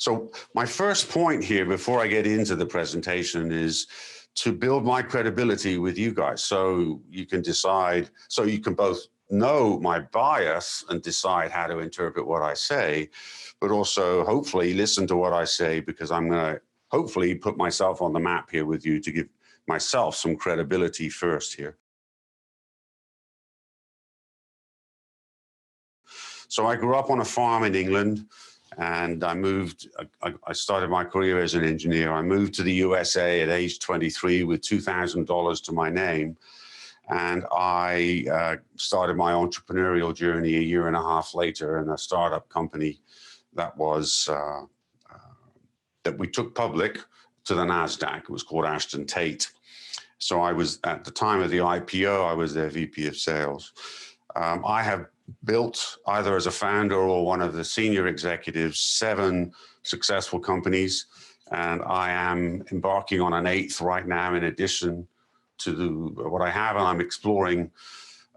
So my first point here, before I get into the presentation, is to build my credibility with you guys, so you can decide, so you can both know my bias and decide how to interpret what I say, but also hopefully listen to what I say, because I'm going to hopefully put myself on the map here with you to give myself some credibility first here. So I grew up on a farm in England, and I started my career as an engineer. I moved to the USA at age 23 with $2,000 to my name. And I started my entrepreneurial journey a year and a half later in a startup company that was, that we took public to the NASDAQ. It was called Ashton Tate. So I was, at the time of the IPO, I was their VP of sales. I have built, either as a founder or one of the senior executives, 7 successful companies, and I am embarking on an 8th right now in addition to what I have, and I'm exploring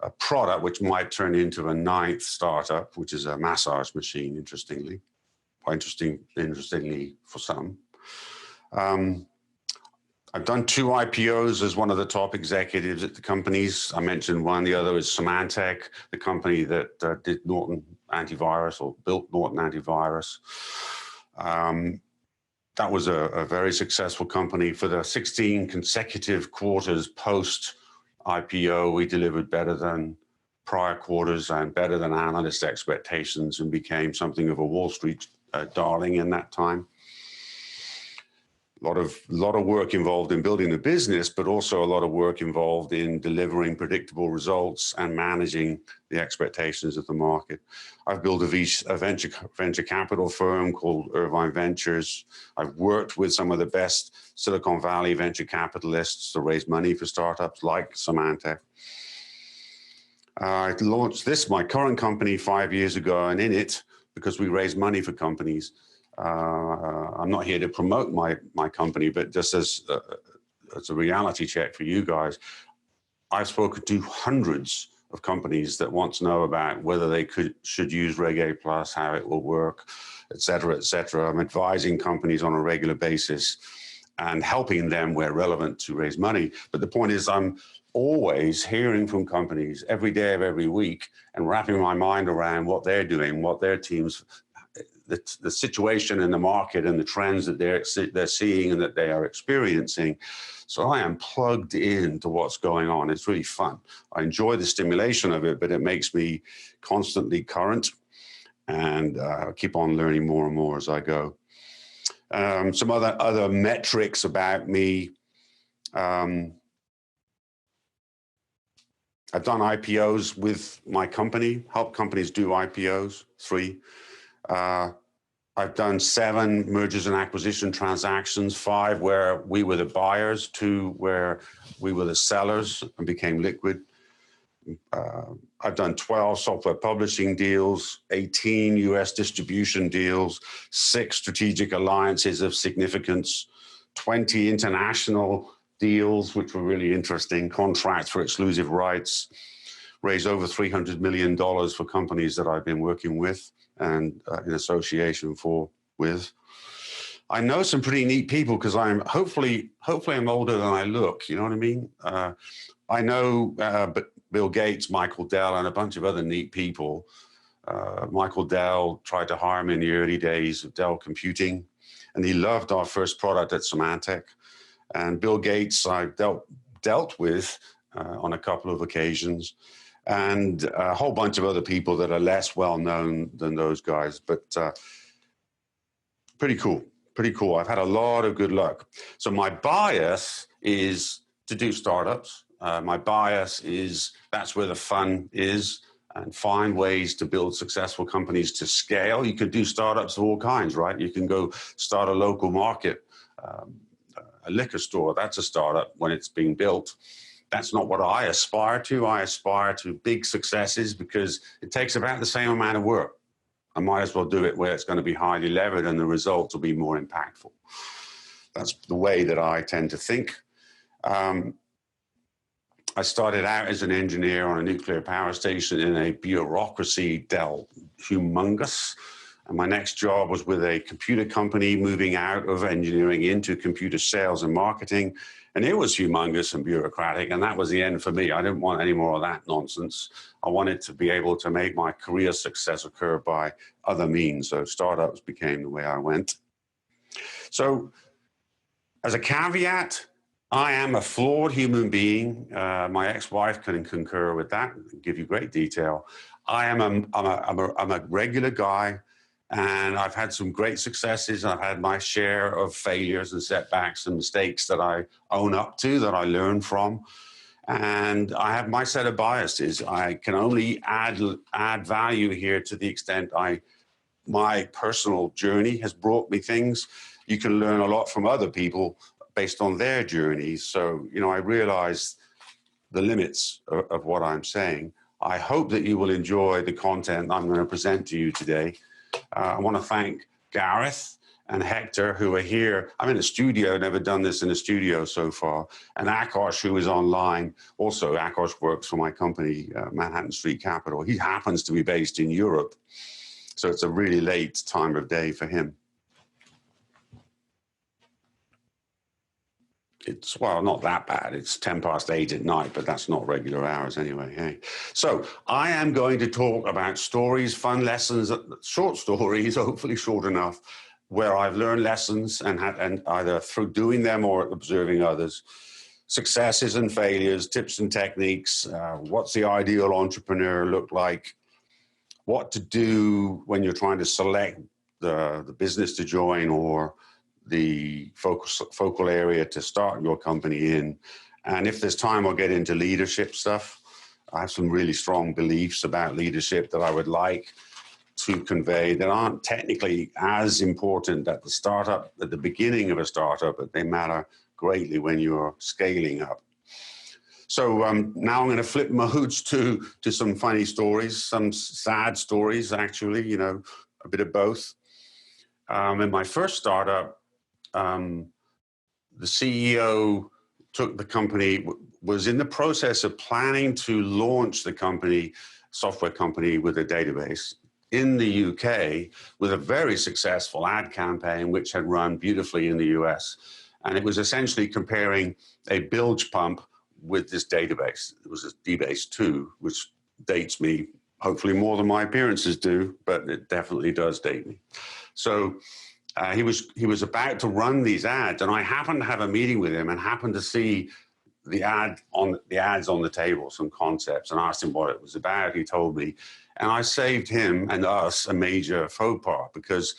a product which might turn into a 9th startup, which is a massage machine, interestingly for some. I've done 2 IPOs as one of the top executives at the companies. I mentioned one, the other is Symantec, the company that did Norton antivirus, or built Norton antivirus. That was a very successful company. For the 16 consecutive quarters post-IPO, we delivered better than prior quarters and better than analyst expectations, and became something of a Wall Street darling in that time. A lot of work involved in building the business, but also a lot of work involved in delivering predictable results and managing the expectations of the market. I've built a venture capital firm called Irvine Ventures. I've worked with some of the best Silicon Valley venture capitalists to raise money for startups like Symantec. I launched my current company 5 years ago, and in it, because we raise money for companies, I'm not here to promote my company, but just as a reality check for you guys, I've spoken to hundreds of companies that want to know about whether they should use Reg A+, how it will work, et cetera, et cetera. I'm advising companies on a regular basis and helping them where relevant to raise money. But the point is, I'm always hearing from companies every day of every week and wrapping my mind around what they're doing, what their teams, the situation in the market and the trends that they're seeing and that they are experiencing. So I am plugged into what's going on. It's really fun. I enjoy the stimulation of it, but it makes me constantly current, and keep on learning more and more as I go. Some other metrics about me. I've done IPOs with my company, helped companies do IPOs, 3. I've done 7 mergers and acquisition transactions, 5 where we were the buyers, 2 where we were the sellers and became liquid. I've done 12 software publishing deals, 18 US distribution deals, 6 strategic alliances of significance, 20 international deals, which were really interesting, contracts for exclusive rights, raised over $300 million for companies that I've been working with and in association with. I know some pretty neat people, because I'm hopefully I'm older than I look, you know what I mean? I know Bill Gates, Michael Dell, and a bunch of other neat people. Michael Dell tried to hire me in the early days of Dell Computing, and he loved our first product at Symantec. And Bill Gates I've dealt with on a couple of occasions, and a whole bunch of other people that are less well known than those guys, but pretty cool. I've had a lot of good luck. So my bias is to do startups. My bias is that's where the fun is, and find ways to build successful companies to scale. You can do startups of all kinds, right? You can go start a local market, a liquor store. That's a startup when it's being built. That's not what I aspire to. I aspire to big successes, because it takes about the same amount of work. I might as well do it where it's going to be highly levered and the results will be more impactful. That's the way that I tend to think. I started out as an engineer on a nuclear power station in a bureaucracy humongous. And my next job was with a computer company moving out of engineering into computer sales and marketing. And it was humongous and bureaucratic, and that was the end for me. I didn't want any more of that nonsense. I wanted to be able to make my career success occur by other means. So startups became the way I went. So as a caveat, I am a flawed human being. My ex-wife can concur with that, give you great detail. I'm a regular guy, and I've had some great successes. I've had my share of failures and setbacks and mistakes that I own up to, that I learn from. And I have my set of biases. I can only add value here to the extent my personal journey has brought me things. You can learn a lot from other people based on their journeys. So, I realize the limits of what I'm saying. I hope that you will enjoy the content I'm going to present to you today. I want to thank Gareth and Hector, who are here. I'm in a studio, never done this in a studio so far. And Akash, who is online. Also, Akash works for my company, Manhattan Street Capital. He happens to be based in Europe. So it's a really late time of day for him. It's, well, not that bad. It's 10 past 8 at night, but that's not regular hours anyway. Hey. So I am going to talk about stories, fun lessons, short stories, hopefully short enough, where I've learned lessons and either through doing them or observing others, successes and failures, tips and techniques, what's the ideal entrepreneur look like, what to do when you're trying to select the business to join or the focal area to start your company in. And if there's time, I'll get into leadership stuff. I have some really strong beliefs about leadership that I would like to convey that aren't technically as important at the beginning of a startup, but they matter greatly when you're scaling up. So now I'm going to flip modes to some funny stories, some sad stories, actually, a bit of both. In my first startup, the CEO took the company, was in the process of planning to launch the company, software company with a database in the UK with a very successful ad campaign, which had run beautifully in the US. And it was essentially comparing a bilge pump with this database. It was a DBase 2, which dates me hopefully more than my appearances do, but it definitely does date me. So he was about to run these ads, and I happened to have a meeting with him and happened to see the ads on the table, some concepts, and asked him what it was about. He told me, and I saved him and us a major faux pas, because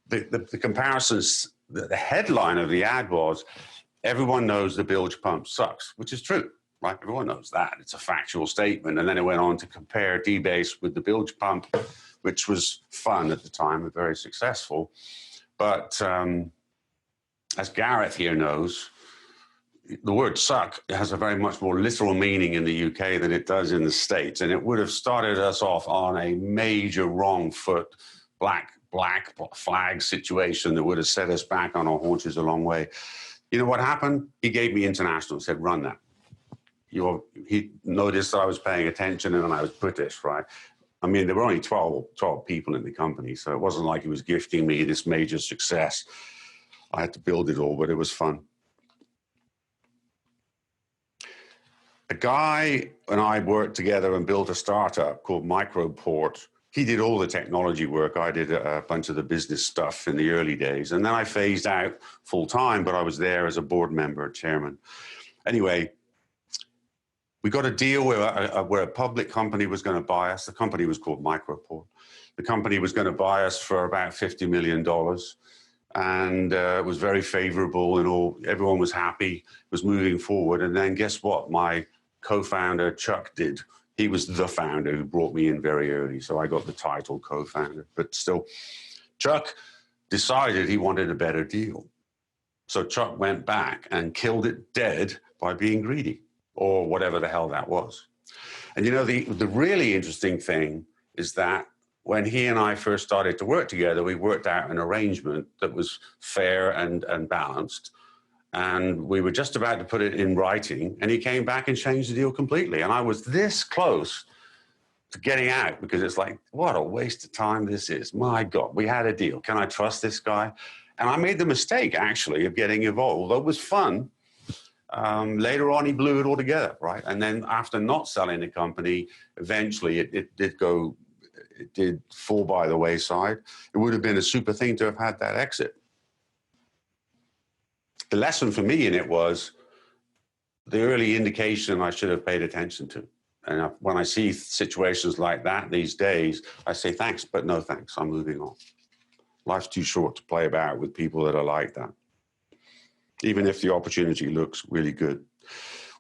the comparisons, the headline of the ad was, everyone knows the bilge pump sucks, which is true, right? Everyone knows that. It's a factual statement. And then it went on to compare DBase with the bilge pump, which was fun at the time and very successful. But as Gareth here knows, the word suck has a very much more literal meaning in the UK than it does in the States. And it would have started us off on a major wrong foot, black flag situation that would have set us back on our haunches a long way. You know what happened? He gave me international, said, run that. He noticed that I was paying attention and I was British, right? I mean, there were only 12 people in the company, so it wasn't like he was gifting me this major success. I had to build it all, but it was fun. A guy and I worked together and built a startup called Microport. He did all the technology work. I did a bunch of the business stuff in the early days. And then I phased out full time, but I was there as a board member, chairman. Anyway, we got a deal where a public company was going to buy us. The company was called Microport. The company was going to buy us for about $50 million. And it was very favorable and all. Everyone was happy, was moving forward. And then guess what? My co-founder, Chuck, did. He was the founder who brought me in very early. So I got the title co-founder. But still, Chuck decided he wanted a better deal. So Chuck went back and killed it dead by being greedy, or whatever the hell that was. And the really interesting thing is that when he and I first started to work together, we worked out an arrangement that was fair and balanced. And we were just about to put it in writing, and he came back and changed the deal completely. And I was this close to getting out, because it's like, what a waste of time this is. My God, we had a deal. Can I trust this guy? And I made the mistake, actually, of getting involved. Although it was fun, later on, he blew it all together, right? And then after not selling the company, eventually it did fall by the wayside. It would have been a super thing to have had that exit. The lesson for me in it was the early indication I should have paid attention to. And when I see situations like that these days, I say, thanks, but no thanks. I'm moving on. Life's too short to play about with people that are like that, even if the opportunity looks really good.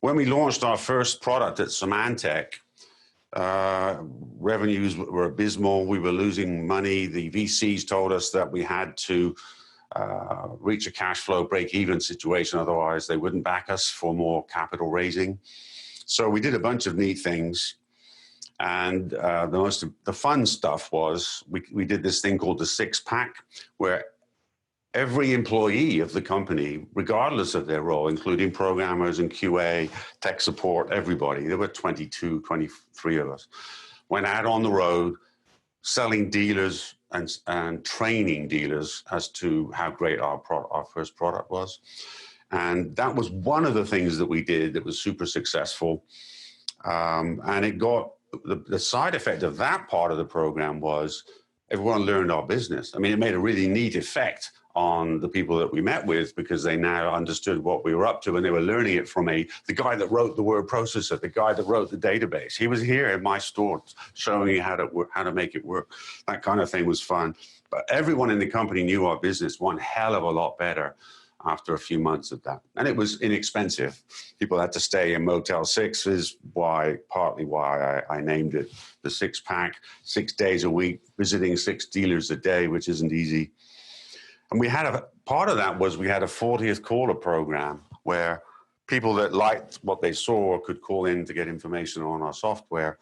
When we launched our first product at Symantec, revenues were abysmal. We were losing money. The VCs told us that we had to reach a cash flow break-even situation. Otherwise, they wouldn't back us for more capital raising. So we did a bunch of neat things. And the fun stuff was we did this thing called the 6-pack, where every employee of the company, regardless of their role, including programmers and QA, tech support, everybody, there were 22, 23 of us, went out on the road selling dealers and training dealers as to how great our first product was. And that was one of the things that we did that was super successful. And it got, the side effect of that part of the program was everyone learned our business. I mean, it made a really neat effect on the people that we met with, because they now understood what we were up to, and they were learning it from the guy that wrote the word processor, the guy that wrote the database. He was here in my store showing me how to make it work. That kind of thing was fun. But everyone in the company knew our business one hell of a lot better after a few months of that. And it was inexpensive. People had to stay in Motel 6 is partly why I named it the 6-pack, 6 days a week, visiting 6 dealers a day, which isn't easy. And we had part of that was we had a 40th caller program where people that liked what they saw could call in to get information on our software.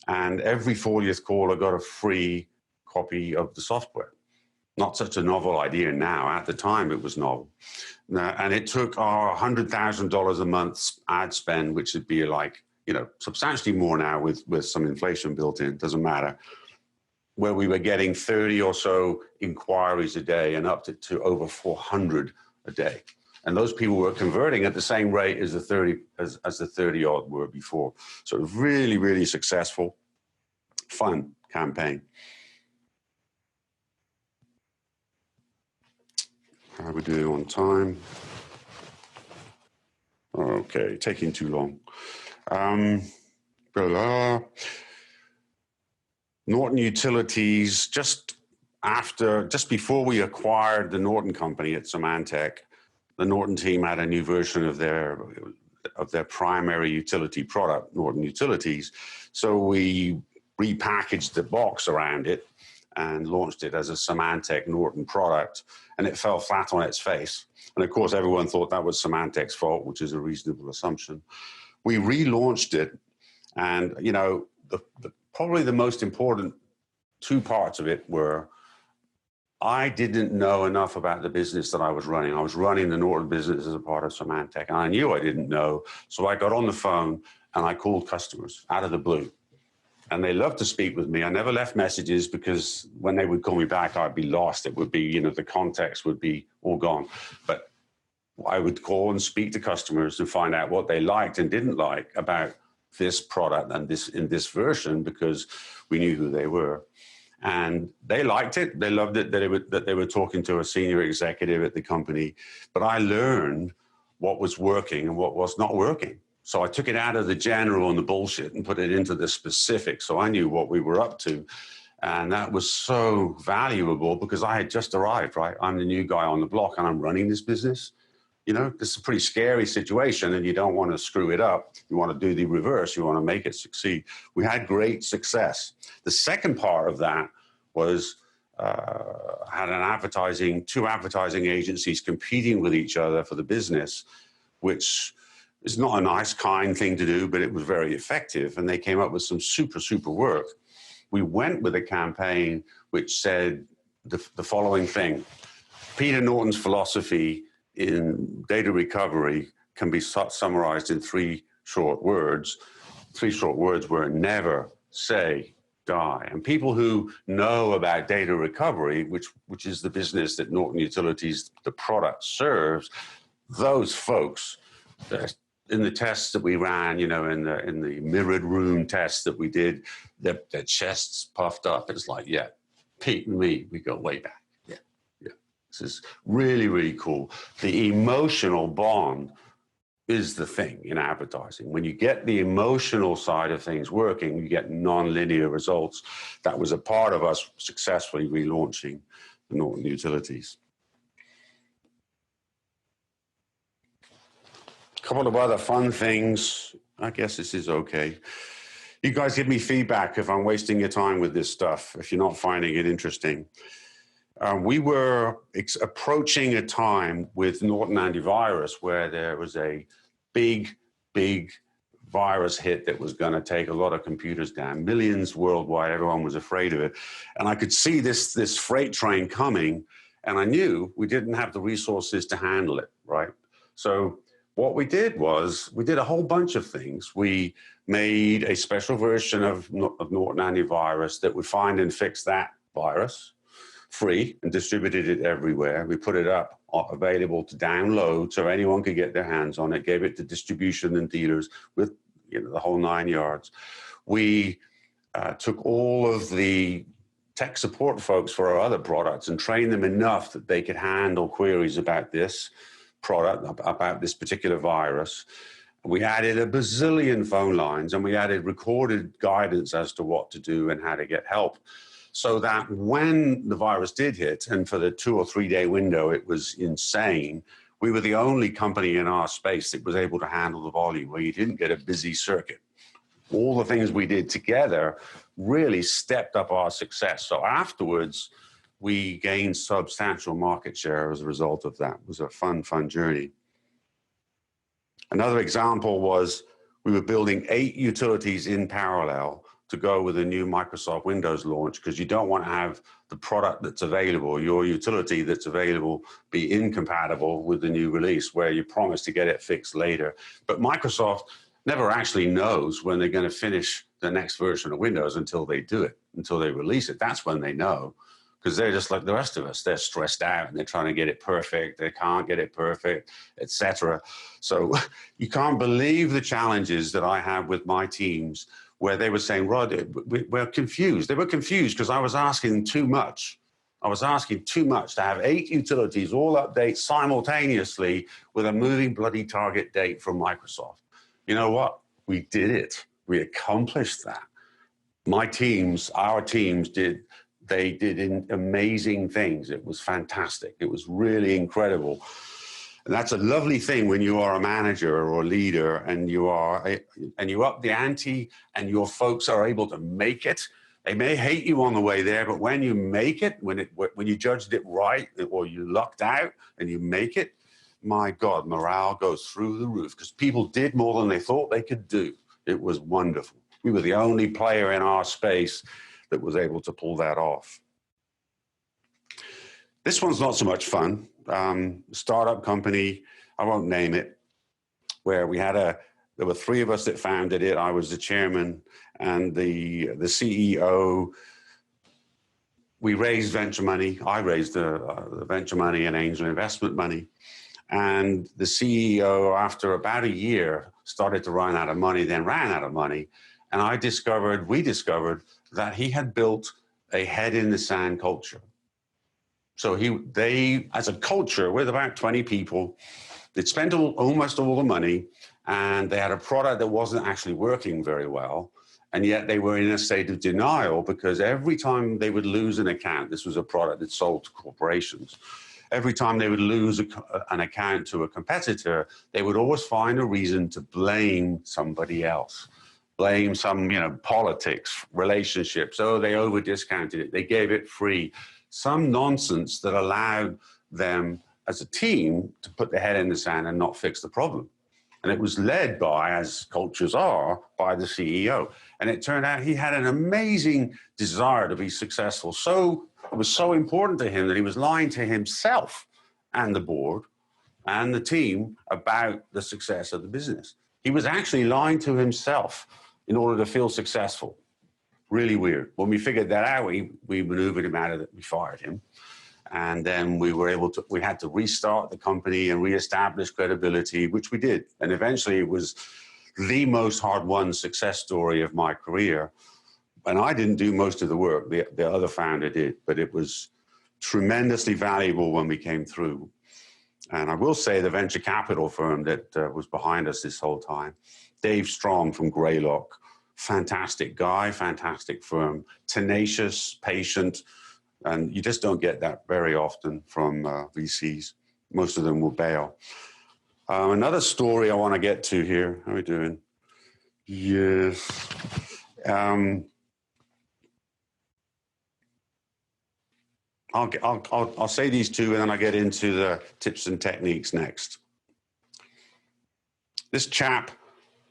And every 40th caller got a free copy of the software. Not such a novel idea now. At the time, it was novel. And it took our $100,000 a month ad spend, which would be like, substantially more now with some inflation built in, doesn't matter, where we were getting 30 or so inquiries a day and up to over 400 a day. And those people were converting at the same rate as the 30 odd were before. So it was really, really successful, fun campaign. How are we doing on time? Okay, taking too long. Norton Utilities, just before we acquired the Norton company at Symantec, the Norton team had a new version of their primary utility product, Norton Utilities. So we repackaged the box around it and launched it as a Symantec Norton product, and it fell flat on its face. And of course, everyone thought that was Symantec's fault, which is a reasonable assumption. We relaunched it, and probably the most important 2 parts of it were, I didn't know enough about the business that I was running. I was running the Norton business as a part of Symantec, and I knew I didn't know. So I got on the phone and I called customers out of the blue. And they loved to speak with me. I never left messages, because when they would call me back, I'd be lost. It would be, the context would be all gone. But I would call and speak to customers and find out what they liked and didn't like about this product and in this version, because we knew who they were. And they liked it. They loved it that they were talking to a senior executive at the company. But I learned what was working and what was not working. So I took it out of the general and the bullshit and put it into the specific. So I knew what we were up to. And that was so valuable, because I had just arrived, right? I'm the new guy on the block and I'm running this business. This is a pretty scary situation, and you don't want to screw it up. You want to do the reverse. You want to make it succeed. We had great success. The second part of that was had two advertising agencies competing with each other for the business, which is not a nice, kind thing to do, but it was very effective. And they came up with some super, super work. We went with a campaign which said the following thing: Peter Norton's philosophy in data recovery can be summarized in 3 short words. 3 short words were: never say die. And people who know about data recovery, which is the business that Norton Utilities, the product, serves, those folks, in the tests that we ran, in the mirrored room tests that we did, their chests puffed up. It's like, yeah, Pete and me, we go way back. Yeah. This is really, really cool. The emotional bond is the thing in advertising. When you get the emotional side of things working, you get non-linear results. That was a part of us successfully relaunching the Norton Utilities. A couple of other fun things. I guess this is okay. You guys give me feedback if I'm wasting your time with this stuff, if you're not finding it interesting. We were approaching a time with Norton Antivirus where there was a big virus hit that was going to take a lot of computers down, millions worldwide. Everyone was afraid of it. And I could see this freight train coming, and I knew we didn't have the resources to handle it, right? So what we did was we did a whole bunch of things. We made a special version of Norton Antivirus that would find and fix that virus free and distributed it everywhere. We put it up available to download so anyone could get their hands on it, gave it to distribution and dealers with the whole 9 yards. We took all of the tech support folks for our other products and trained them enough that they could handle queries about this product, about this particular virus. We added a bazillion phone lines, and we added recorded guidance as to what to do and how to get help, so that when the virus did hit, and for the 2 or 3 day window, it was insane, we were the only company in our space that was able to handle the volume, where you didn't get a busy circuit. All the things we did together really stepped up our success. So afterwards, we gained substantial market share as a result of that. It was a fun journey. Another example was we were building 8 utilities in parallel to go with a new Microsoft Windows launch, because you don't want to have the product that's available, your utility that's available, be incompatible with the new release where you promise to get it fixed later. But Microsoft never actually knows when they're going to finish the next version of Windows until they do it, until they release it. That's when they know, because they're just like the rest of us. They're stressed out and they're trying to get it perfect. They can't get it perfect, etc. So you can't believe the challenges that I have with my teams, where they were saying, Rod, we're confused. They were confused because I was asking too much. I was asking too much to have 8 utilities all update simultaneously with a moving bloody target date from Microsoft. You know what? We did it. We accomplished that. My teams, our teams did amazing things. It was fantastic. It was really incredible. And that's a lovely thing when you are a manager or a leader and you up the ante and your folks are able to make it. They may hate you on the way there, but when you make it, when you judged it right, or you lucked out and you make it, my God, morale goes through the roof because people did more than they thought they could do. It was wonderful. We were the only player in our space that was able to pull that off. This one's not so much fun. Startup company, I won't name it, where there were 3 of us that founded it. I was the chairman and the CEO. We raised venture money. I raised the venture money and angel investment money. And the CEO, after about a year, started to run out of money, then ran out of money. And we discovered that he had built a head in the sand culture. So they, as a culture, with about 20 people, they'd spent almost all the money, and they had a product that wasn't actually working very well. And yet they were in a state of denial because every time they would lose an account, this was a product that sold to corporations. Every time they would lose an account to a competitor, they would always find a reason to blame somebody else. Blame some, politics, relationships. Oh, they over discounted it. They gave it free. Some nonsense that allowed them as a team to put their head in the sand and not fix the problem. And it was led by, as cultures are, by the CEO. And it turned out he had an amazing desire to be successful. So it was so important to him that he was lying to himself and the board and the team about the success of the business. He was actually lying to himself in order to feel successful. Really weird. When we figured that out, we maneuvered him out of it. We fired him. And then we had to restart the company and reestablish credibility, which we did. And eventually it was the most hard-won success story of my career. And I didn't do most of the work, the other founder did, but it was tremendously valuable when we came through. And I will say the venture capital firm that was behind us this whole time, Dave Strong from Greylock, fantastic guy, fantastic firm, tenacious, patient, and you just don't get that very often from VCs. Most of them will bail. Another story I want to get to here. How are we doing? Yes. I'll say these two, and then I'll get into the tips and techniques next. This chap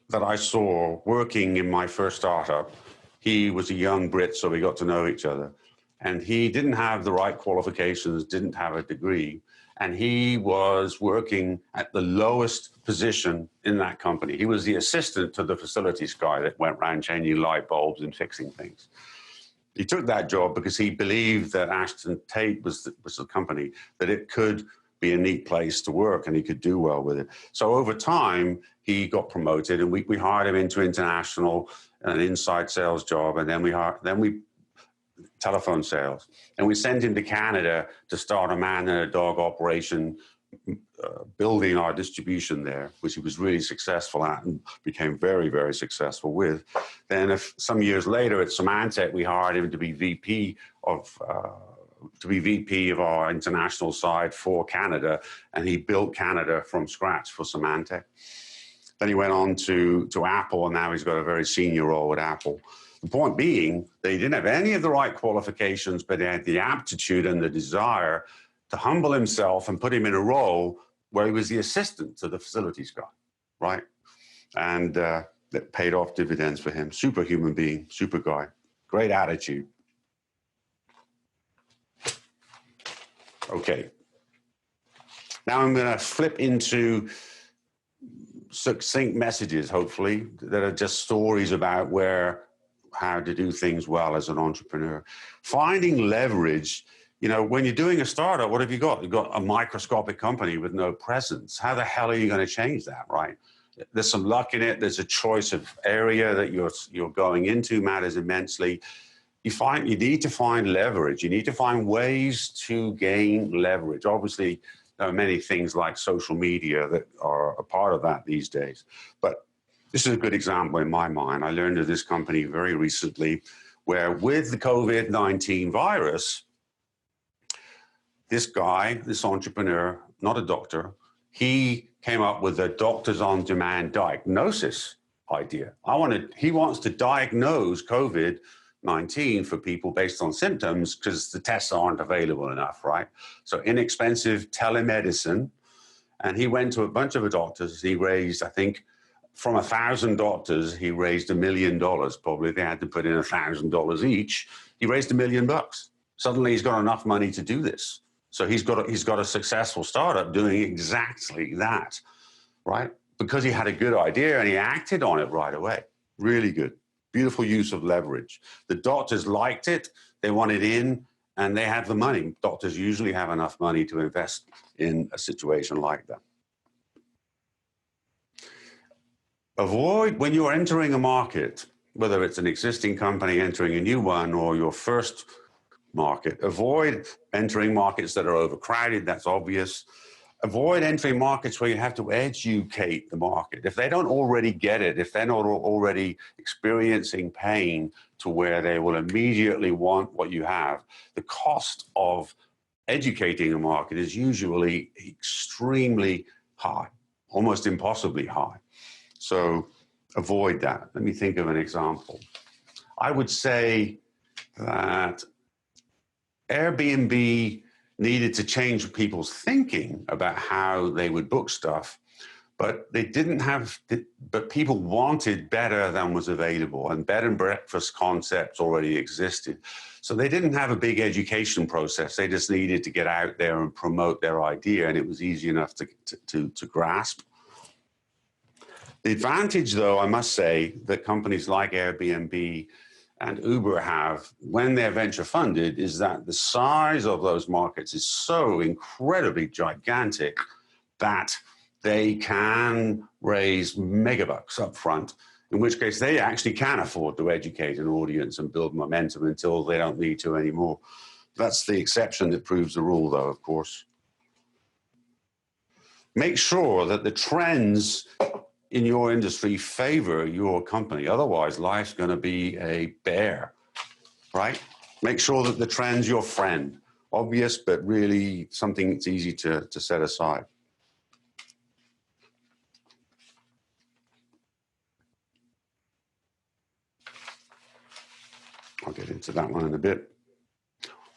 that I saw working in my first startup, he was a young Brit, so we got to know each other. And he didn't have the right qualifications, didn't have a degree, and he was working at the lowest position in that company. He was the assistant to the facilities guy that went around changing light bulbs and fixing things. He took that job because he believed that Ashton Tate was the company, that it could be a neat place to work and he could do well with it. So over time, he got promoted, and we hired him into international, an inside sales job, and then we telephone sales. And we sent him to Canada to start a man and a dog operation, building our distribution there, which he was really successful at and became very, very successful with. Then some years later at Symantec, we hired him to be VP of our international side for Canada, and he built Canada from scratch for Symantec. Then he went on to Apple, and now he's got a very senior role at Apple. The point being, they didn't have any of the right qualifications, but they had the aptitude and the desire to humble himself and put him in a role where he was the assistant to the facilities guy, right? And that paid off dividends for him. Super human being, super guy, great attitude. Okay. Now I'm going to flip into succinct messages, hopefully, that are just stories about how to do things well as an entrepreneur. Finding leverage, when you're doing a startup, what have you got? You've got a microscopic company with no presence. How the hell are you going to change that, right? There's some luck in it. There's a choice of area that you're going into matters immensely. You need to find leverage. You need to find ways to gain leverage. Obviously, there are many things like social media that are a part of that these days. But this is a good example in my mind. I learned of this company very recently where with the COVID-19 virus, this guy, this entrepreneur, not a doctor, he came up with a doctors on demand diagnosis idea. He wants to diagnose COVID-19 for people based on symptoms because the tests aren't available enough, right? So inexpensive telemedicine. And he went to a bunch of doctors. He raised, I think, from 1,000 doctors, he raised $1 million. Probably they had to put in $1,000 each. He raised $1 million. Suddenly he's got enough money to do this. So he's got a successful startup doing exactly that, right? Because he had a good idea and he acted on it right away. Really good. Beautiful use of leverage. The doctors liked it. They wanted in and they had the money. Doctors usually have enough money to invest in a situation like that. Avoid, when you're entering a market, whether it's an existing company entering a new one or your first market, avoid entering markets that are overcrowded. That's obvious. Avoid entering markets where you have to educate the market. If they don't already get it, if they're not already experiencing pain to where they will immediately want what you have, the cost of educating a market is usually extremely high, almost impossibly high. So avoid that. Let me think of an example. I would say that Airbnb needed to change people's thinking about how they would book stuff, but but people wanted better than was available, and bed and breakfast concepts already existed. So they didn't have a big education process. They just needed to get out there and promote their idea, and it was easy enough to grasp. The advantage, though, I must say, that companies like Airbnb and Uber have when they're venture funded is that the size of those markets is so incredibly gigantic that they can raise megabucks up front, in which case they actually can afford to educate an audience and build momentum until they don't need to anymore. That's the exception that proves the rule, though, of course. Make sure that the trends in your industry favor your company. Otherwise, life's going to be a bear, right? Make sure that the trend's your friend. Obvious, but really something that's easy to set aside. I'll get into that one in a bit.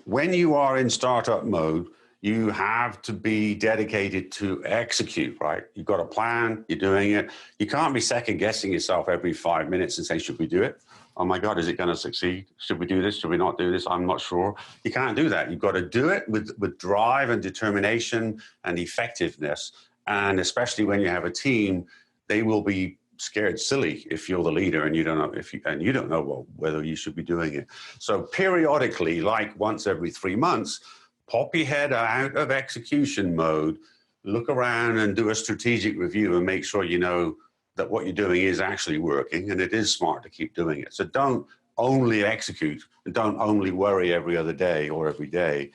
When you are in startup mode, you have to be dedicated to execute, right? You've got a plan, you're doing it. You can't be second guessing yourself every 5 minutes and say, should we do it? Oh my God, is it going to succeed? Should we do this? Should we not do this? I'm not sure. You can't do that. You've got to do it with drive and determination and effectiveness. And especially when you have a team, they will be scared silly if you're the leader and you don't know whether you should be doing it. So periodically, like once every 3 months, pop your head out of execution mode, look around and do a strategic review and make sure you know that what you're doing is actually working and it is smart to keep doing it. So don't only execute and don't only worry every other day or every day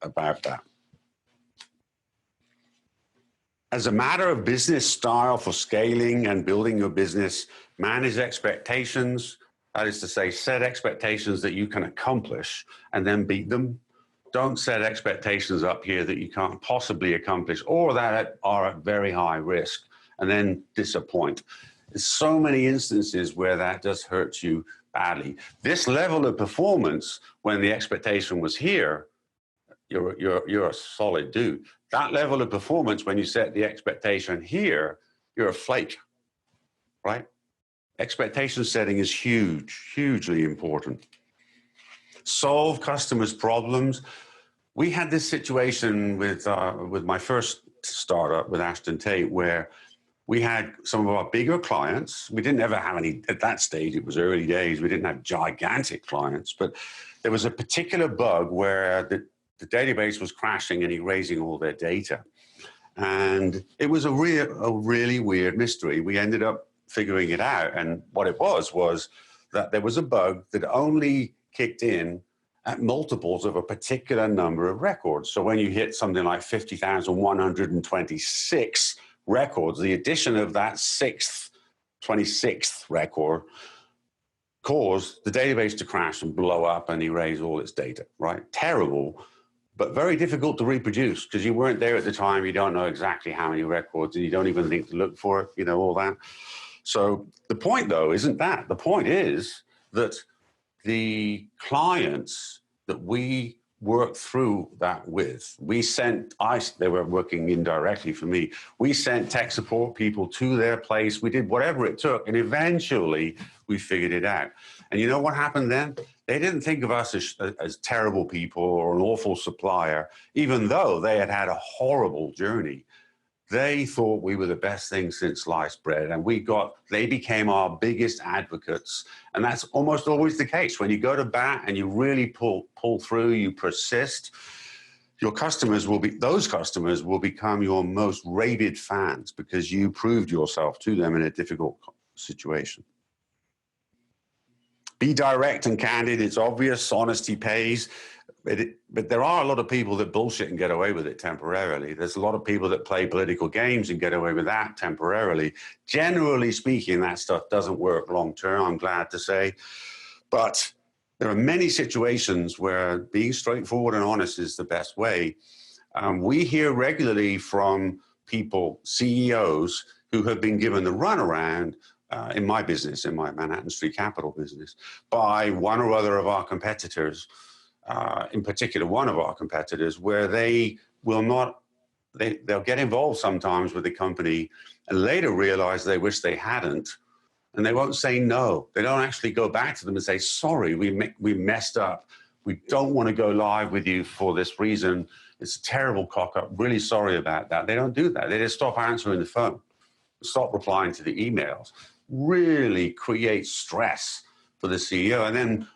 about that. As a matter of business style for scaling and building your business, manage expectations. That is to say, set expectations that you can accomplish and then beat them. Don't set expectations up here that you can't possibly accomplish or that are at very high risk and then disappoint. There's so many instances where that does hurt you badly. This level of performance, when the expectation was here, you're a solid dude. That level of performance, when you set the expectation here, you're a flake, right? Expectation setting is huge, hugely important. Solve customers' problems. We had this situation with my first startup with Ashton Tate, where we had some of our bigger clients. We didn't ever have any at that stage. It was early days. We didn't have gigantic clients, but there was a particular bug where the database was crashing and erasing all their data. And it was a really weird mystery. We ended up figuring it out. And what it was that there was a bug that only kicked in at multiples of a particular number of records. So when you hit something like 50,126 records, the addition of that 26th record caused the database to crash and blow up and erase all its data, right? Terrible, but very difficult to reproduce because you weren't there at the time. You don't know exactly how many records and you don't even think to look for it, all that. So the point, though, isn't that. The point is that the clients that we worked through that with, they were working indirectly for me. We sent tech support people to their place. We did whatever it took. And eventually we figured it out. And you know what happened then? They didn't think of us as terrible people or an awful supplier, even though they had had a horrible journey. They thought we were the best thing since sliced bread, and they became our biggest advocates. And that's almost always the case. When you go to bat and you really pull through, you persist, those customers will become your most rabid fans because you proved yourself to them in a difficult situation. Be direct and candid. It's obvious. Honesty pays. But there are a lot of people that bullshit and get away with it temporarily. There's a lot of people that play political games and get away with that temporarily. Generally speaking, that stuff doesn't work long term, I'm glad to say. But there are many situations where being straightforward and honest is the best way. We hear regularly from people, CEOs, who have been given the runaround in my business, in my Manhattan Street Capital business, by one or other of our competitors. In particular, one of our competitors, where they'll get involved sometimes with the company and later realize they wish they hadn't, and they won't say no. They don't actually go back to them and say, sorry, we messed up. We don't want to go live with you for this reason. It's a terrible cock-up. Really sorry about that. They don't do that. They just stop answering the phone, stop replying to the emails. Really create stress for the CEO. And then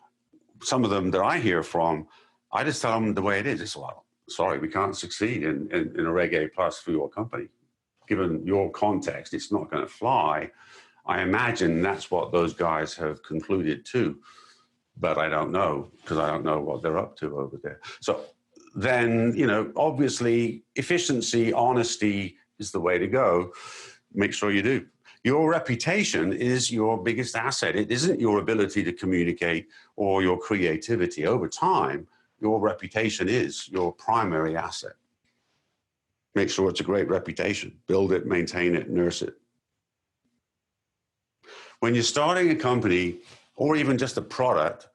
some of them that I hear from, I just tell them the way it is. It's, well, sorry, we can't succeed in a Reg A plus for your company. Given your context, it's not going to fly. I imagine that's what those guys have concluded too, but I don't know, because I don't know what they're up to over there. So then, you know, obviously efficiency, honesty is the way to go. Make sure you do. Your reputation is your biggest asset. It isn't your ability to communicate or your creativity. Over time, your reputation is your primary asset. Make sure it's a great reputation. Build it, maintain it, nurse it. When you're starting a company or even just a product,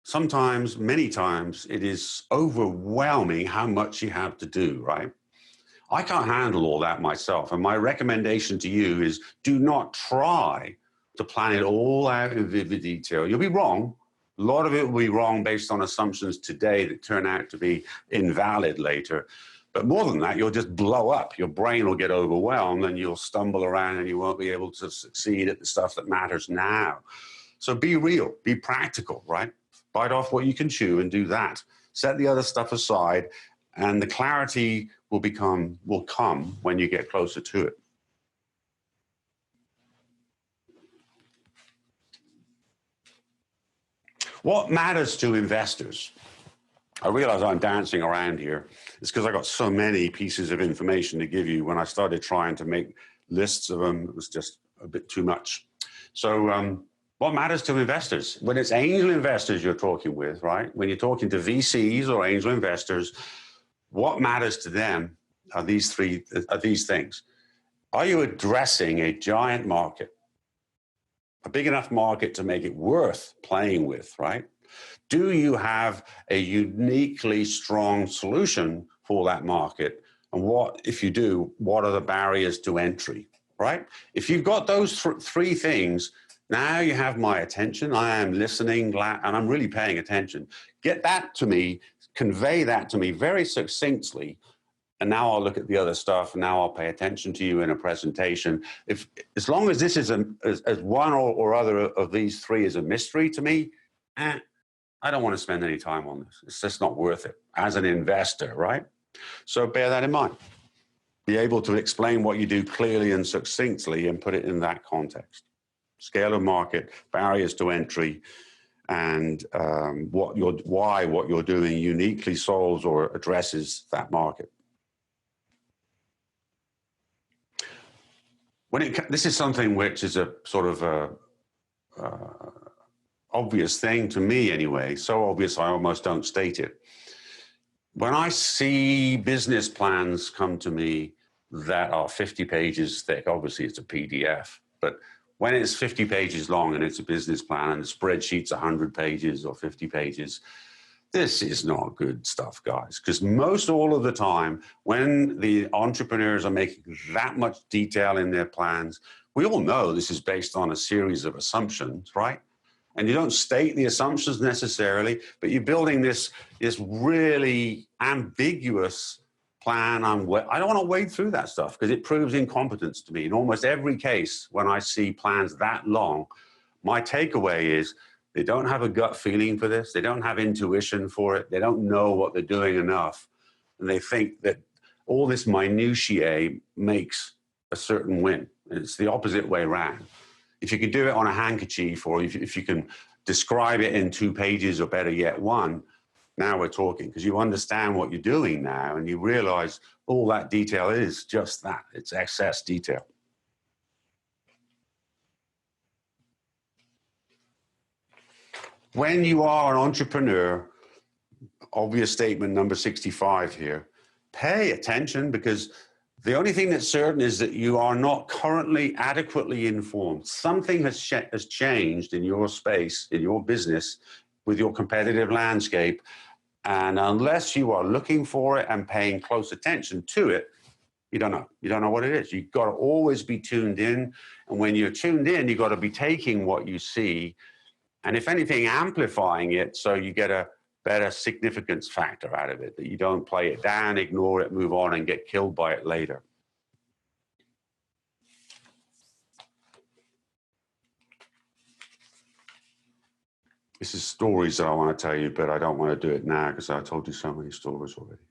sometimes, many times, it is overwhelming how much you have to do, right? I can't handle all that myself. And my recommendation to you is do not try to plan it all out in vivid detail. You'll be wrong. A lot of it will be wrong based on assumptions today that turn out to be invalid later. But more than that, you'll just blow up. Your brain will get overwhelmed and you'll stumble around and you won't be able to succeed at the stuff that matters now. So be real, be practical, right? Bite off what you can chew and do that. Set the other stuff aside, and the clarity will come when you get closer to it. What matters to investors? I realize I'm dancing around here. It's because I got so many pieces of information to give you. When I started trying to make lists of them, it was just a bit too much. So what matters to investors? When it's angel investors you're talking with, right? When you're talking to VCs or angel investors, what matters to them are these things. Are you addressing a giant market? A big enough market to make it worth playing with, right? Do you have a uniquely strong solution for that market? And what, if you do, what are the barriers to entry, right? If you've got those three things, now you have my attention. I am listening, and I'm really paying attention. Get that to me, convey that to me very succinctly, and now I'll look at the other stuff, and now I'll pay attention to you in a presentation. As long as this is as one or other of these three is a mystery to me, I don't want to spend any time on this. It's just not worth it as an investor, right? So bear that in mind. Be able to explain what you do clearly and succinctly and put it in that context. Scale of market, barriers to entry, and what you're doing uniquely solves or addresses that market. This is something which is a sort of obvious thing to me anyway, so obvious I almost don't state it. When I see business plans come to me that are 50 pages thick, obviously it's a PDF, but when it's 50 pages long and it's a business plan and the spreadsheet's 100 pages or 50 pages, this is not good stuff, guys, because most all of the time, when the entrepreneurs are making that much detail in their plans, we all know this is based on a series of assumptions, right? And you don't state the assumptions necessarily, but you're building this really ambiguous plan. I don't want to wade through that stuff because it proves incompetence to me. In almost every case, when I see plans that long, my takeaway is they don't have a gut feeling for this. They don't have intuition for it. They don't know what they're doing enough. And they think that all this minutiae makes a certain win. And it's the opposite way around. If you can do it on a handkerchief, or if you can describe it in 2 pages, or better yet, 1, now we're talking, because you understand what you're doing now and you realize all that detail is just that. It's excess detail. When you are an entrepreneur, obvious statement number 65 here, pay attention, because the only thing that's certain is that you are not currently adequately informed. Something has changed in your space, in your business, with your competitive landscape. And unless you are looking for it and paying close attention to it, you don't know. You don't know what it is. You've got to always be tuned in. And when you're tuned in, you've got to be taking what you see, and if anything, amplifying it so you get a better significance factor out of it, that you don't play it down, ignore it, move on, and get killed by it later. This is stories that I want to tell you, but I don't want to do it now because I told you so many stories already.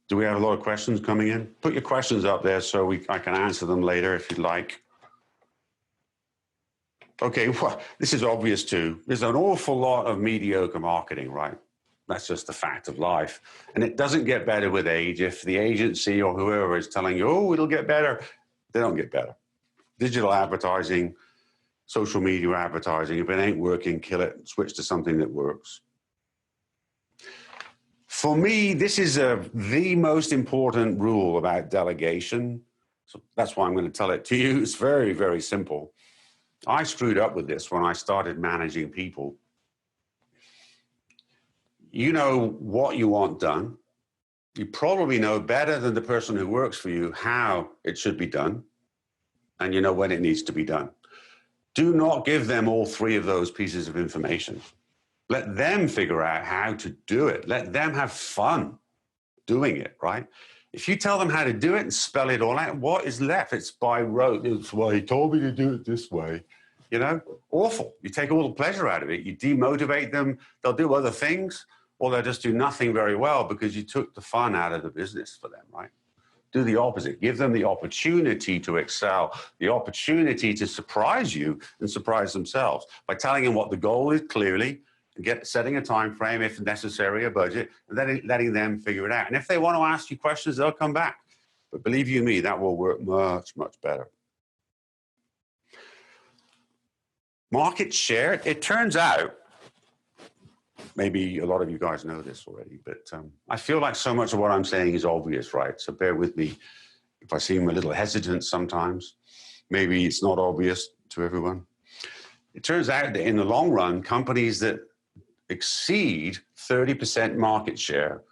Do we have a lot of questions coming in? Put your questions up there so I can answer them later if you'd like. Okay, well, this is obvious too. There's an awful lot of mediocre marketing, right? That's just the fact of life. And it doesn't get better with age. If the agency or whoever is telling you, oh, it'll get better, they don't get better. Digital advertising, social media advertising, if it ain't working, kill it, switch to something that works. For me, this is the most important rule about delegation. So that's why I'm going to tell it to you. It's very, very simple. I screwed up with this when I started managing people. You know what you want done. You probably know better than the person who works for you how it should be done. And you know when it needs to be done. Do not give them all three of those pieces of information. Let them figure out how to do it. Let them have fun doing it, right? If you tell them how to do it and spell it all out, what is left? It's by rote. It's, well, he told me to do it this way. You know, awful. You take all the pleasure out of it. You demotivate them. They'll do other things, or they'll just do nothing very well because you took the fun out of the business for them, right? Do the opposite. Give them the opportunity to excel, the opportunity to surprise you and surprise themselves by telling them what the goal is clearly, setting a time frame, if necessary, a budget, and then letting them figure it out. And if they want to ask you questions, they'll come back. But believe you me, that will work much, much better. Market share, it turns out, maybe a lot of you guys know this already, but I feel like so much of what I'm saying is obvious, right? So bear with me if I seem a little hesitant sometimes. Maybe it's not obvious to everyone. It turns out that in the long run, companies that exceed 30% market share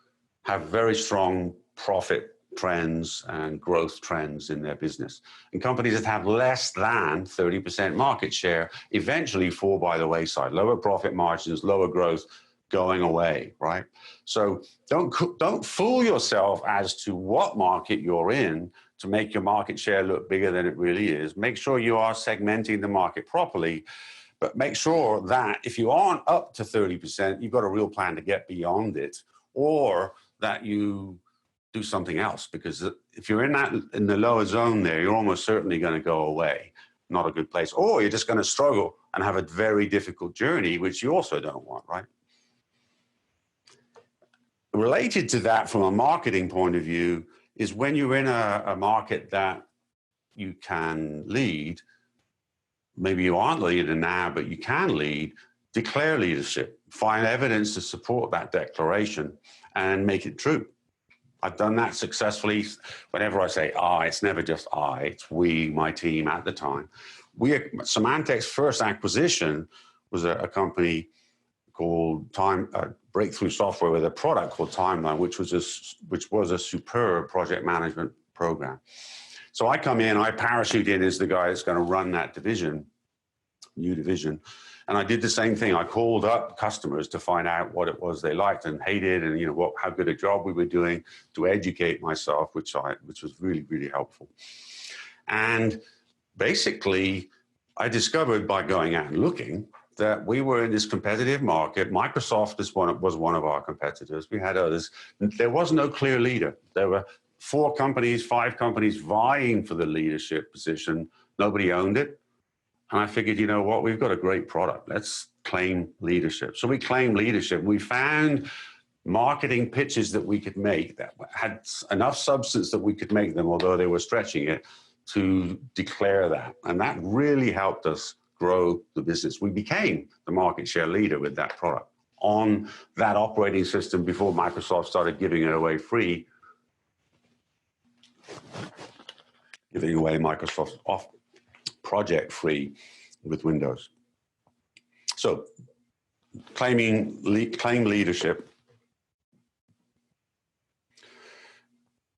have very strong profit trends and growth trends in their business. And companies that have less than 30% market share eventually fall by the wayside. Lower profit margins, lower growth, going away, right? So don't fool yourself as to what market you're in to make your market share look bigger than it really is. Make sure you are segmenting the market properly, but make sure that if you aren't up to 30%, you've got a real plan to get beyond it, or that you do something else, because if you're in the lower zone there, you're almost certainly going to go away. Not a good place. Or you're just going to struggle and have a very difficult journey, which you also don't want, right? Related to that from a marketing point of view is when you're in a market that you can lead, maybe you aren't leading now, but you can lead, declare leadership. Find evidence to support that declaration and make it true. I've done that successfully. Whenever I say I, it's never just I, it's we, my team at the time. Symantec's first acquisition was a company called Breakthrough Software with a product called Timeline, which was a superb project management program. So I come in, I parachute in as the guy that's going to run that division, new division. And I did the same thing. I called up customers to find out what it was they liked and hated, and how good a job we were doing, to educate myself, which was really, really helpful. And basically, I discovered by going out and looking that we were in this competitive market. Microsoft was one of our competitors. We had others. There was no clear leader. There were 4 companies, 5 companies vying for the leadership position. Nobody owned it. And I figured, you know what, we've got a great product. Let's claim leadership. So we claimed leadership. We found marketing pitches that we could make that had enough substance that we could make them, although they were stretching it, to declare that. And that really helped us grow the business. We became the market share leader with that product on that operating system before Microsoft started giving it away free, giving away Microsoft project free with Windows. So claim leadership.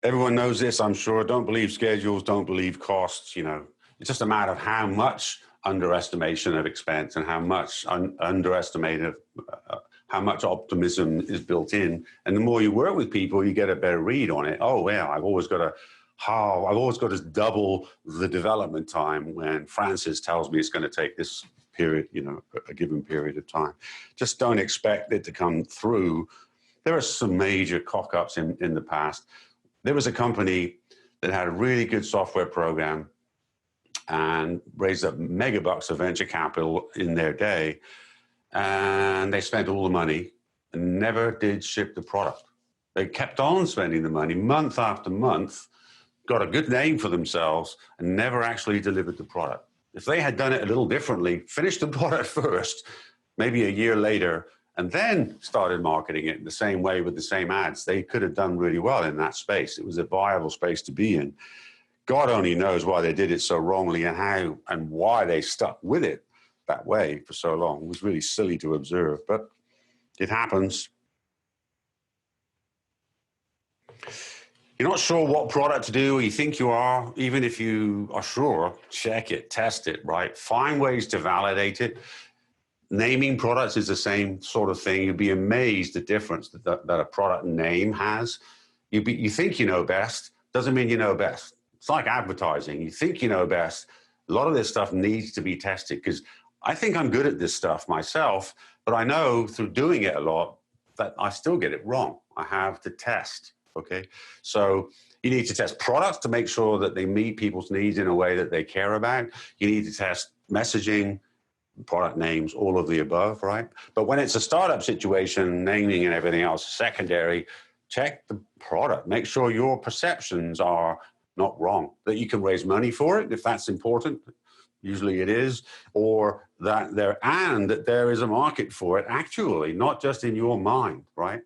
Everyone knows this, I'm sure. Don't believe schedules, don't believe costs. It's just a matter of how much underestimation of expense and how much how much optimism is built in. And the more you work with people, you get a better read on it. Oh, well, I've always got to how I've always got to double the development time when Francis tells me it's going to take this period, you know, a given period of time. Just don't expect it to come through. There are some major cock-ups in the past. There was a company that had a really good software program and raised up megabucks of venture capital in their day, and they spent all the money and never did ship the product. They kept on spending the money month after month, got a good name for themselves, and never actually delivered the product. If they had done it a little differently, finished the product first, maybe a year later, and then started marketing it in the same way with the same ads, they could have done really well in that space. It was a viable space to be in. God only knows why they did it so wrongly and how and why they stuck with it that way for so long. It was really silly to observe, but it happens. You're not sure what product to do, or you think you are. Even if you are sure, check it, test it, right? Find ways to validate it. Naming products is the same sort of thing. You'd be amazed the difference that a product name has. You think you know best, doesn't mean you know best. It's like advertising. You think you know best. A lot of this stuff needs to be tested, because I think I'm good at this stuff myself, but I know through doing it a lot that I still get it wrong. I have to test. Okay, so you need to test products to make sure that they meet people's needs in a way that they care about. You need to test messaging, product names, all of the above, right? But when it's a startup situation, naming and everything else is secondary. Check the product. Make sure your perceptions are not wrong, that you can raise money for it if that's important. Usually it is, or that there is a market for it actually, not just in your mind, right?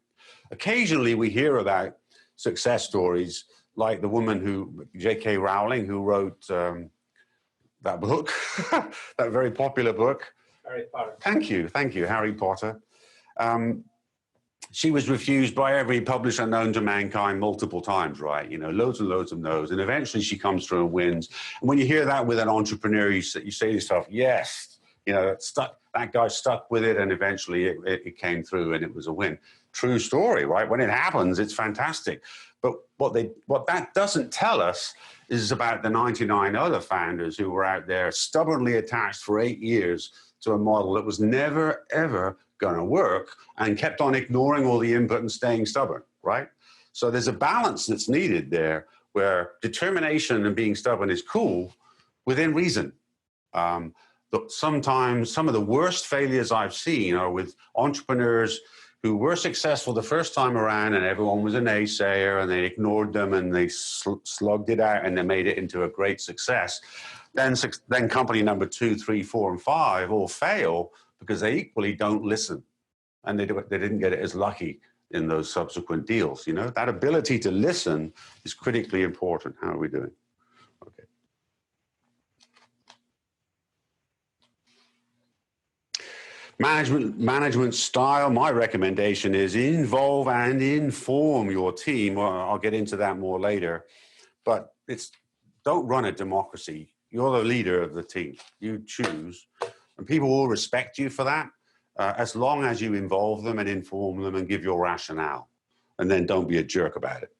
Occasionally we hear about success stories like the woman J.K. Rowling, who wrote that book, that very popular book. Harry Potter. Thank you, Harry Potter. She was refused by every publisher known to mankind multiple times, right? You know, loads and loads of no's. And eventually she comes through and wins. And when you hear that with an entrepreneur, you say to yourself, yes, you know, that guy stuck with it, and eventually it came through and it was a win. True story, right? When it happens, it's fantastic. But what that doesn't tell us is about the 99 other founders who were out there stubbornly attached for 8 years to a model that was never, ever going to work, and kept on ignoring all the input and staying stubborn, right? So there's a balance that's needed there, where determination and being stubborn is cool within reason. Sometimes some of the worst failures I've seen are with entrepreneurs who were successful the first time around, and everyone was a naysayer, and they ignored them, and they slugged it out, and they made it into a great success. Then company number 2, 3, 4, and 5 all fail because they equally don't listen, and they didn't get it as lucky in those subsequent deals. You know, that ability to listen is critically important. How are we doing? Okay. Management style, my recommendation is involve and inform your team. Well, I'll get into that more later, but don't run a democracy. You're the leader of the team. You choose, and people will respect you for that, as long as you involve them and inform them and give your rationale, and then don't be a jerk about it.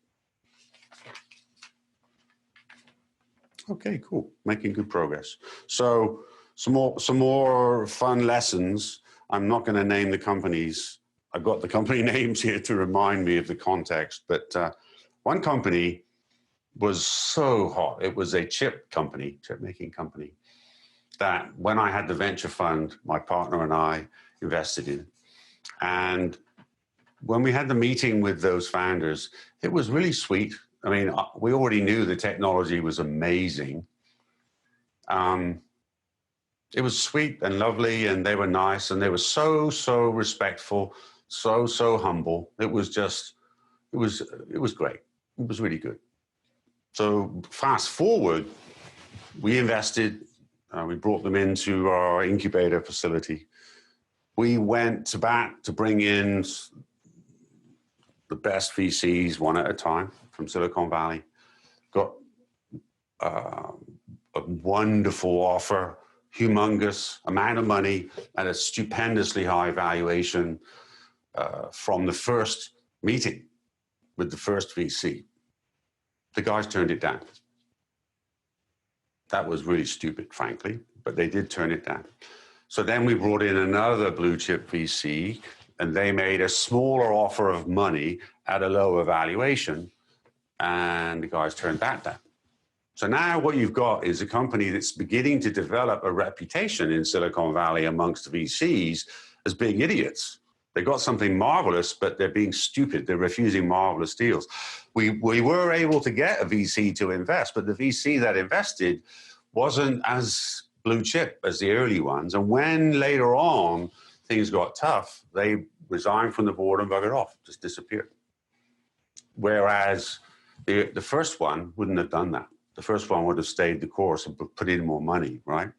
Okay, cool. Making good progress. So some more fun lessons. I'm not going to name the companies. I've got the company names here to remind me of the context, but one company was so hot. It was a chip making company, that when I had the venture fund, my partner and I invested in. And when we had the meeting with those founders, it was really sweet. I mean, we already knew the technology was amazing. It was sweet and lovely, and they were nice, and they were so respectful, so humble. It was great. It was really good. So fast forward, we invested, we brought them into our incubator facility. We went to bat to bring in the best VCs one at a time from Silicon Valley. Got a wonderful offer, humongous amount of money at a stupendously high valuation from the first meeting with the first VC. The guys turned it down. That was really stupid, frankly, but they did turn it down. So then we brought in another blue chip VC, and they made a smaller offer of money at a lower valuation, and the guys turned that down. So now what you've got is a company that's beginning to develop a reputation in Silicon Valley amongst VCs as being idiots. They got something marvelous, but they're being stupid. They're refusing marvelous deals. We were able to get a VC to invest, but the VC that invested wasn't as blue chip as the early ones. And when later on things got tough, they resigned from the board and buggered off, just disappeared. Whereas the first one wouldn't have done that. The first one would have stayed the course and put in more money, right?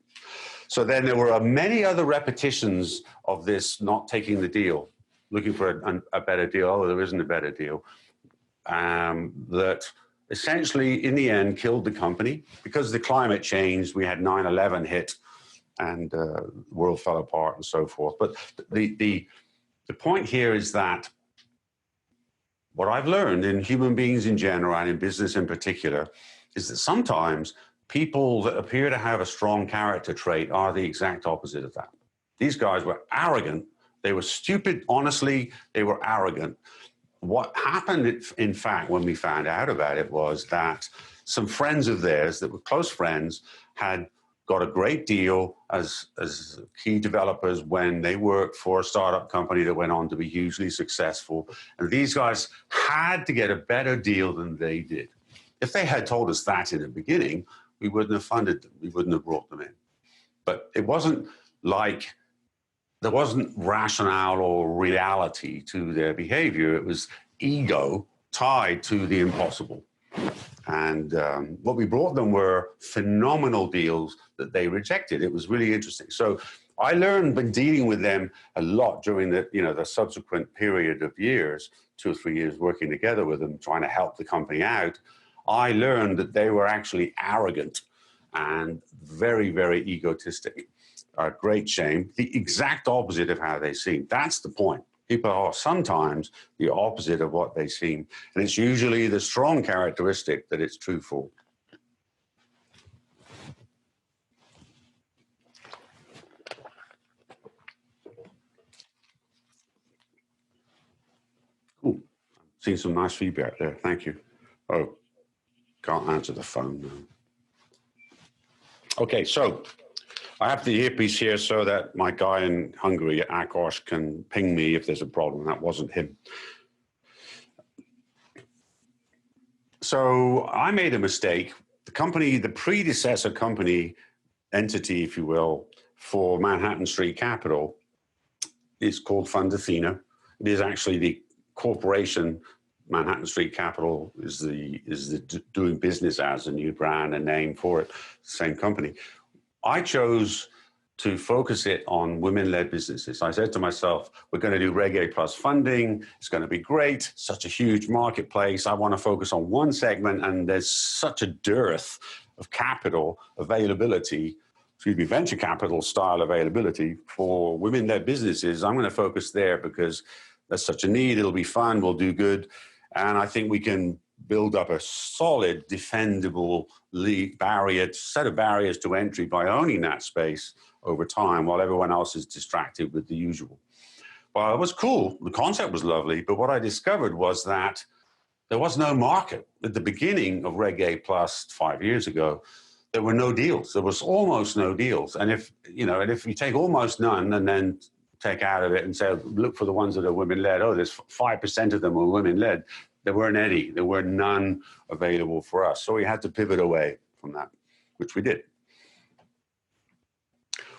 So then there were many other repetitions of this not taking the deal, looking for a better deal. Oh, there isn't a better deal. That essentially, in the end, killed the company. Because the climate changed, we had 9/11 hit, and the world fell apart and so forth. But the point here is that what I've learned in human beings in general and in business in particular is that sometimes people that appear to have a strong character trait are the exact opposite of that. These guys were arrogant. They were stupid. Honestly, they were arrogant. What happened, in fact, when we found out about it was that some friends of theirs that were close friends had got a great deal as key developers when they worked for a startup company that went on to be hugely successful. And these guys had to get a better deal than they did. If they had told us that in the beginning, we wouldn't have funded them. We wouldn't have brought them in. But it wasn't like there wasn't rationale or reality to their behavior. It was ego tied to the impossible. And what we brought them were phenomenal deals that they rejected. It was really interesting. So I learned by dealing with them a lot during the subsequent period of years, 2 or 3 years working together with them, trying to help the company out. I learned that they were actually arrogant and very, very egotistic. A great shame. The exact opposite of how they seem. That's the point. People are sometimes the opposite of what they seem. And it's usually the strong characteristic that it's true for. Cool. Seen some nice feedback there. Thank you. Oh, can't answer the phone now. Okay, so I have the earpiece here so that my guy in Hungary, Akos, can ping me if there's a problem. That wasn't him. So I made a mistake. The company, the predecessor company, entity, if you will, for Manhattan Street Capital is called Fund Athena. It is actually the corporation. Manhattan Street Capital is the doing business as a new brand and name for it, same company. I chose to focus it on women-led businesses. I said to myself, we're going to do Reg A plus funding. It's going to be great. Such a huge marketplace. I want to focus on one segment, and there's such a dearth of capital availability, venture capital style availability for women-led businesses. I'm going to focus there because there's such a need. It'll be fun. We'll do good. And I think we can build up a solid, defendable set of barriers to entry by owning that space over time while everyone else is distracted with the usual. Well, it was cool. The concept was lovely. But what I discovered was that there was no market. At the beginning of Reg A Plus 5 years ago, there were no deals. There was almost no deals. And if you take almost none and then take out of it and say, look for the ones that are women-led. Oh, there's 5% of them are women-led. There weren't any. There were none available for us. So we had to pivot away from that, which we did.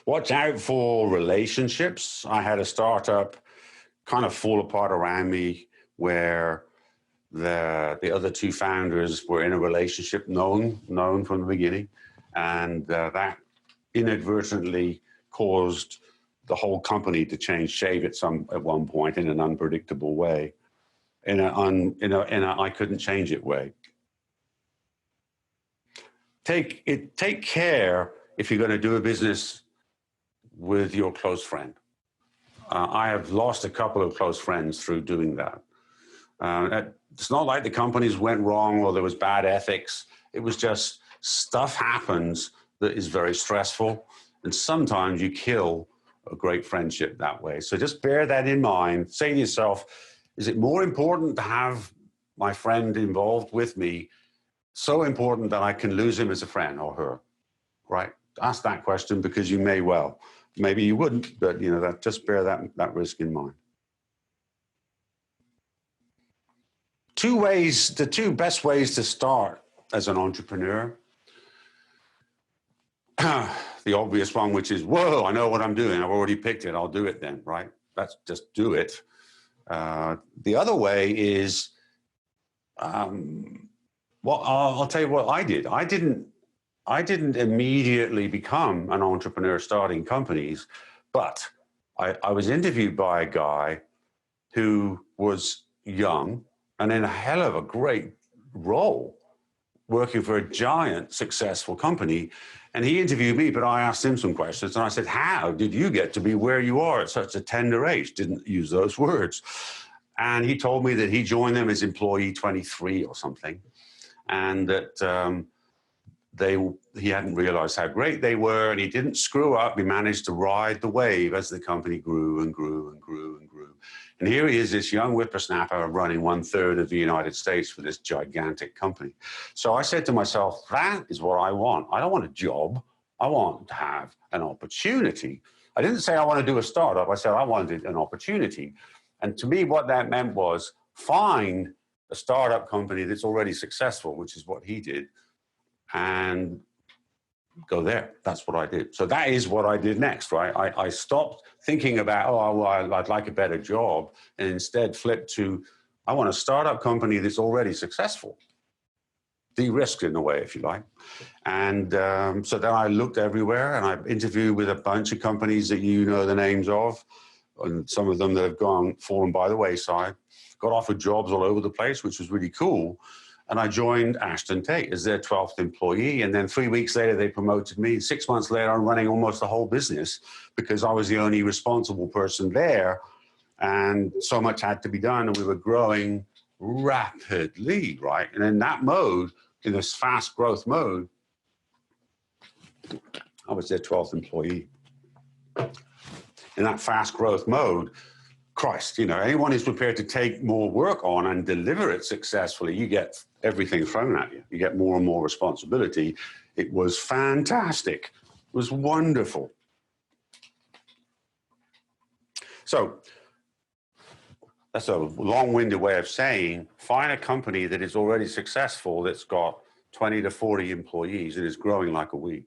Watch out for relationships. I had a startup kind of fall apart around me where the other two founders were in a relationship known from the beginning. And that inadvertently caused the whole company to change shape at one point in an unpredictable way, in a I couldn't change it way. Take care if you're going to do a business with your close friend. I have lost a couple of close friends through doing that. It's not like the companies went wrong or there was bad ethics. It was just stuff happens that is very stressful. And sometimes you kill a great friendship that way. So just bear that in mind. Say to yourself, is it more important to have my friend involved with me, so important that I can lose him as a friend or her, right? Ask that question, because you may well. Maybe you wouldn't, but just bear that risk in mind. The two best ways to start as an entrepreneur. The obvious one, which is, whoa, I know what I'm doing. I've already picked it. I'll do it then, right? That's just do it. The other way is, I'll tell you what I did. I didn't immediately become an entrepreneur starting companies, but I was interviewed by a guy who was young and in a hell of a great role, working for a giant successful company. And he interviewed me, but I asked him some questions. And I said, how did you get to be where you are at such a tender age? Didn't use those words. And he told me that he joined them as employee 23 or something. And that he hadn't realized how great they were, and he didn't screw up. He managed to ride the wave as the company grew and grew and grew and grew. And here he is, this young whippersnapper running 1/3 of the United States for this gigantic company. So I said to myself, that is what I want. I don't want a job. I want to have an opportunity. I didn't say I want to do a startup. I said I wanted an opportunity. And to me, what that meant was find a startup company that's already successful, which is what he did, and go there. That's what I did. So that is what I did next, right? I stopped thinking about, I'd like a better job, and instead flipped to, I want a startup company that's already successful, de-risked in a way, if you like. And so then I looked everywhere, and I interviewed with a bunch of companies that you know the names of, and some of them that have fallen by the wayside. Got offered jobs all over the place, which was really cool. And I joined Ashton Tate as their 12th employee. And then 3 weeks later, they promoted me. 6 months later, I'm running almost the whole business because I was the only responsible person there. And so much had to be done. And we were growing rapidly, right? And in that mode, in this fast growth mode, I was their 12th employee. In that fast growth mode, Christ, anyone who's prepared to take more work on and deliver it successfully, you get everything thrown at you. You get more and more responsibility. It was fantastic. It was wonderful. So that's a long-winded way of saying, find a company that is already successful, that's got 20 to 40 employees and is growing like a weed.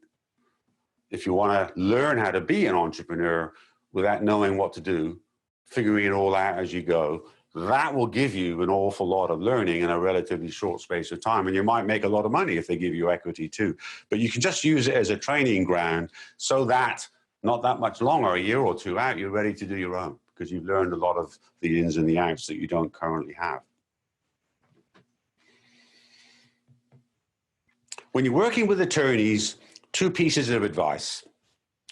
If you want to learn how to be an entrepreneur without knowing what to do, figuring it all out as you go, that will give you an awful lot of learning in a relatively short space of time. And you might make a lot of money if they give you equity too. But you can just use it as a training ground so that not that much longer, a year or two out, you're ready to do your own, because you've learned a lot of the ins and the outs that you don't currently have. When you're working with attorneys, two pieces of advice.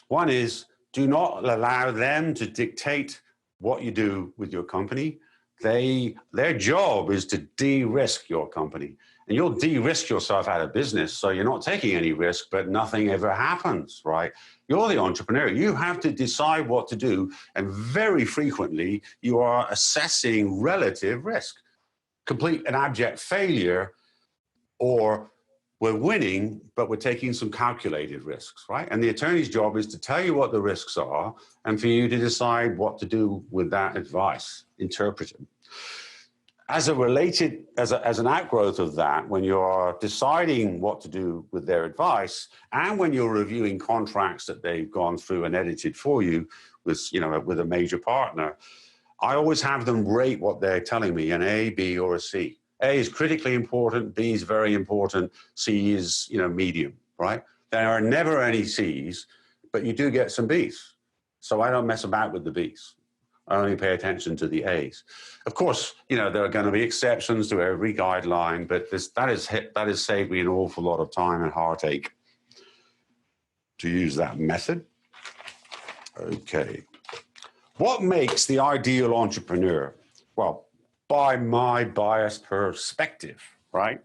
One is, do not allow them to dictate what you do with your company. Their job is to de-risk your company. And you'll de-risk yourself out of business, so you're not taking any risk, but nothing ever happens, right? You're the entrepreneur. You have to decide what to do, and very frequently you are assessing relative risk. Complete and abject failure, or we're winning, but we're taking some calculated risks, right? And the attorney's job is to tell you what the risks are and for you to decide what to do with that advice, interpret it. As an outgrowth of that, when you're deciding what to do with their advice, and when you're reviewing contracts that they've gone through and edited for you with a major partner, I always have them rate what they're telling me, an A, B, or a C. A is critically important, B is very important, C is, medium, right? There are never any C's, but you do get some B's. So I don't mess about with the B's. I only pay attention to the A's. Of course, there are going to be exceptions to every guideline, but that has saved me an awful lot of time and heartache to use that method. Okay. What makes the ideal entrepreneur? Well, by my biased perspective, right?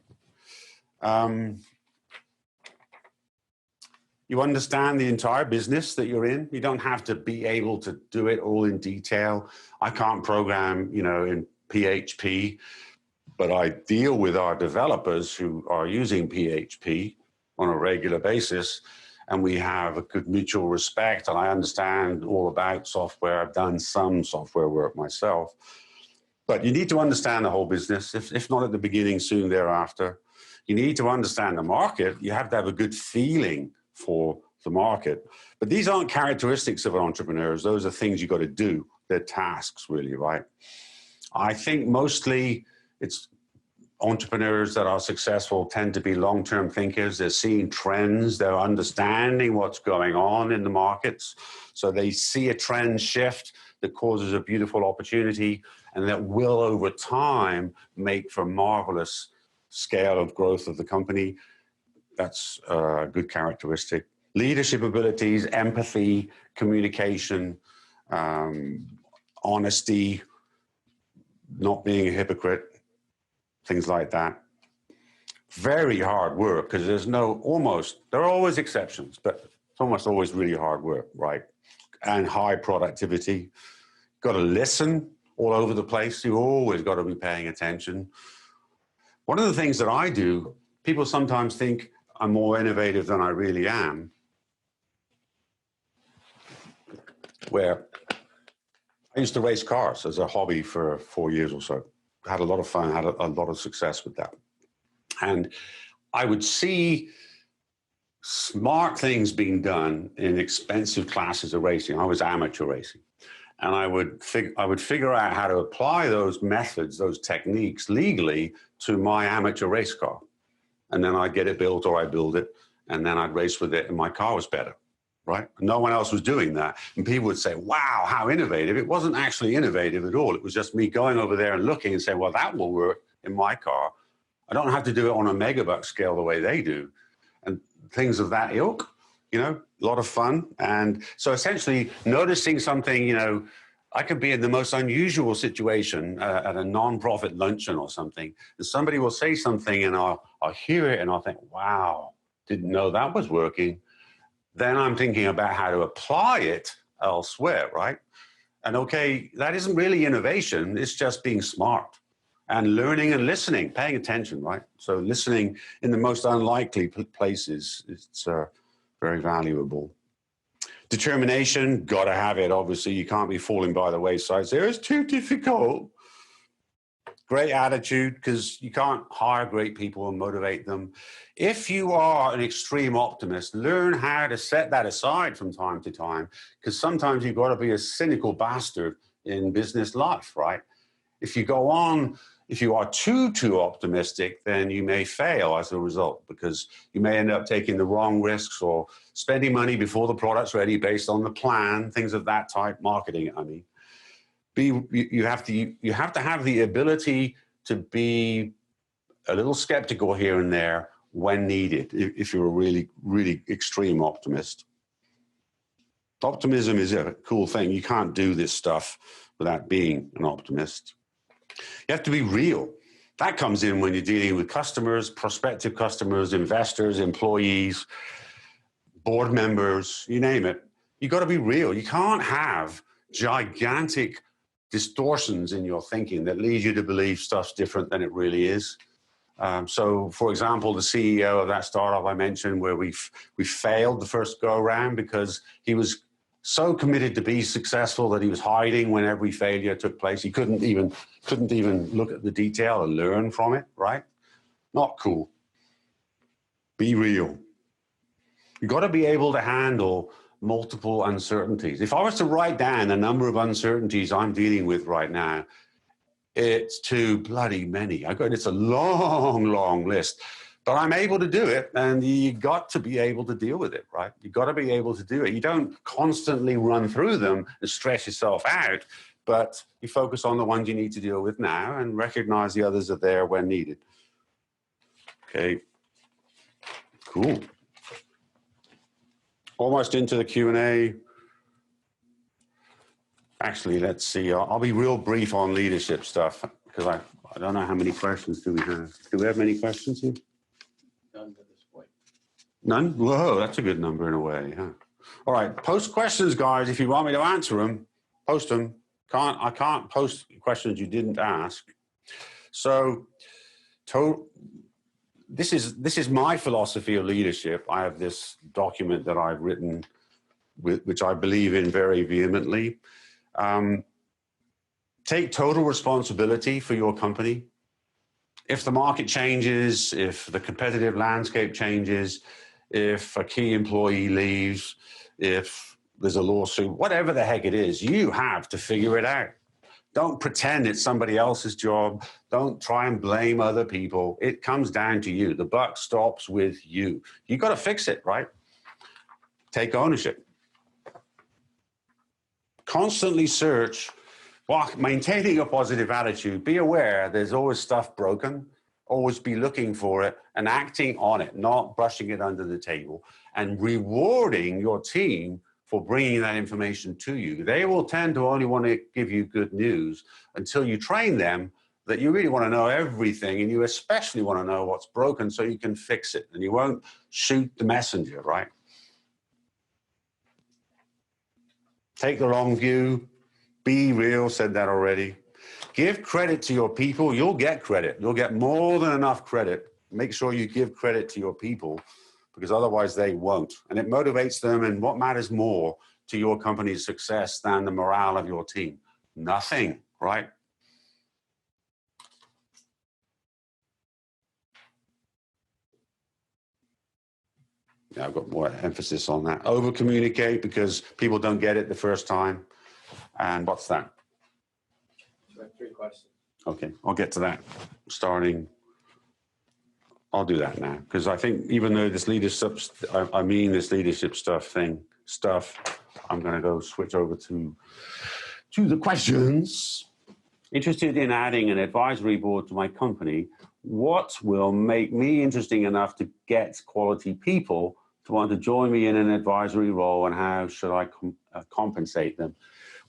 You understand the entire business that you're in. You don't have to be able to do it all in detail. I can't program, in PHP, but I deal with our developers who are using PHP on a regular basis, and we have a good mutual respect, and I understand all about software. I've done some software work myself. But you need to understand the whole business, if not at the beginning, soon thereafter. You need to understand the market. You have to have a good feeling for the market. But these aren't characteristics of entrepreneurs. Those are things you got to do. They're tasks, really, right? I think mostly it's entrepreneurs that are successful tend to be long-term thinkers. They're seeing trends. They're understanding what's going on in the markets. So they see a trend shift that causes a beautiful opportunity and that will, over time, make for marvelous scale of growth of the company. That's a good characteristic. Leadership abilities, empathy, communication, honesty, not being a hypocrite, things like that. Very hard work, because there are always exceptions, but it's almost always really hard work, right? And high productivity. Got to listen all over the place. You always got to be paying attention. One of the things that I do, people sometimes think I'm more innovative than I really am, where I used to race cars as a hobby for 4 years or so. Had a lot of fun, had a lot of success with that. And I would see smart things being done in expensive classes of racing. I was amateur racing. And I would figure out how to apply those methods, those techniques legally to my amateur race car. And then I'd get it built, or I'd build it, and then I'd race with it, and my car was better, right? No one else was doing that. And people would say, wow, how innovative. It wasn't actually innovative at all. It was just me going over there and looking and saying, well, that will work in my car. I don't have to do it on a megabuck scale the way they do. And things of that ilk, a lot of fun. And so essentially noticing something, I could be in the most unusual situation at a non-profit luncheon or something, and somebody will say something and I'll hear it and I'll think, wow, didn't know that was working. Then I'm thinking about how to apply it elsewhere, right? And okay, that isn't really innovation. It's just being smart and learning and listening, paying attention, right? So listening in the most unlikely places, it's very valuable. Determination, got to have it, obviously. You can't be falling by the wayside. So it's too difficult. Great attitude, because you can't hire great people and motivate them. If you are an extreme optimist, learn how to set that aside from time to time, because sometimes you've got to be a cynical bastard in business life, right? If you are too optimistic, then you may fail as a result, because you may end up taking the wrong risks or spending money before the product's ready based on the plan, things of that type, marketing, I mean. You have to have the ability to be a little skeptical here and there when needed, if you're a really, really extreme optimist. Optimism is a cool thing. You can't do this stuff without being an optimist. You have to be real. That comes in when you're dealing with customers, prospective customers, investors, employees, board members, you name it. You got to be real. You can't have gigantic distortions in your thinking that lead you to believe stuff's different than it really is. So, for example, the CEO of that startup I mentioned, where we failed the first go around because he was so committed to be successful that he was hiding when every failure took place. He couldn't even look at the detail and learn from it, right? Not cool. Be real. You've got to be able to handle multiple uncertainties. If I was to write down the number of uncertainties I'm dealing with right now, it's too bloody many. It's a long, long list. But I'm able to do it, and you got to be able to deal with it, right? You got to be able to do it. You don't constantly run through them and stress yourself out, but you focus on the ones you need to deal with now and recognize the others are there when needed. Okay, cool. Almost into the Q&A. Actually, let's see. I'll be real brief on leadership stuff because I don't know how many questions do we have. Do we have many questions here? None at this point. None? Whoa, that's a good number in a way. Huh? All right, post questions, guys. If you want me to answer them, post them. I can't post questions you didn't ask. So, this is my philosophy of leadership. I have this document that I've written, which I believe in very vehemently. Take total responsibility for your company. If the market changes, if the competitive landscape changes, if a key employee leaves, if there's a lawsuit, whatever the heck it is, you have to figure it out. Don't pretend it's somebody else's job. Don't try and blame other people. It comes down to you. The buck stops with you. You got to fix it, right? Take ownership. Constantly search. While maintaining a positive attitude, be aware there's always stuff broken. Always be looking for it and acting on it, not brushing it under the table, and rewarding your team for bringing that information to you. They will tend to only want to give you good news until you train them that you really want to know everything, and you especially want to know what's broken so you can fix it, and you won't shoot the messenger, right? Take the long view. Be real, said that already. Give credit to your people. You'll get credit. You'll get more than enough credit. Make sure you give credit to your people, because otherwise they won't. And it motivates them. And what matters more to your company's success than the morale of your team? Nothing, right? Yeah, I've got more emphasis on that. Over communicate, because people don't get it the first time. And what's that? 3 questions. Okay, I'll get to that starting. I'll do that now, because I think even though this leadership, this leadership stuff, I'm going to go switch over to the questions. Interested in adding an advisory board to my company. What will make me interesting enough to get quality people to want to join me in an advisory role, and how should I compensate them?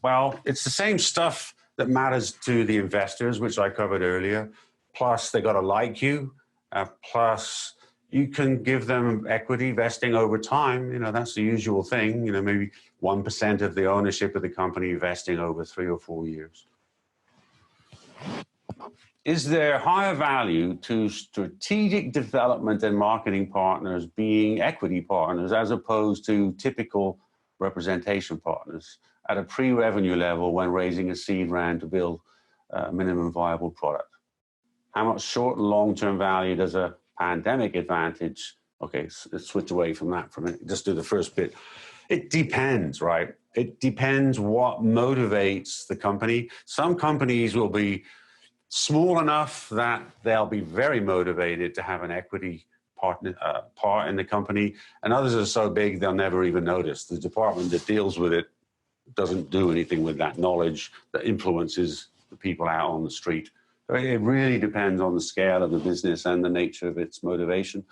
Well, it's the same stuff that matters to the investors, which I covered earlier. Plus, they got to like you. Plus, you can give them equity vesting over time. You know, that's the usual thing. You know, maybe 1% of the ownership of the company vesting over 3 or 4 years. Is there higher value to strategic development and marketing partners being equity partners as opposed to typical representation partners at a pre-revenue level when raising a seed round to build a minimum viable product? How much short and long-term value does a pandemic advantage? Okay, so let's switch away from that for a minute. Just do the first bit. It depends, right? It depends what motivates the company. Some companies will be small enough that they'll be very motivated to have an equity part in the company, and others are so big they'll never even notice. The department that deals with it doesn't do anything with that knowledge that influences the people out on the street. So it really depends on the scale of the business and the nature of its motivation.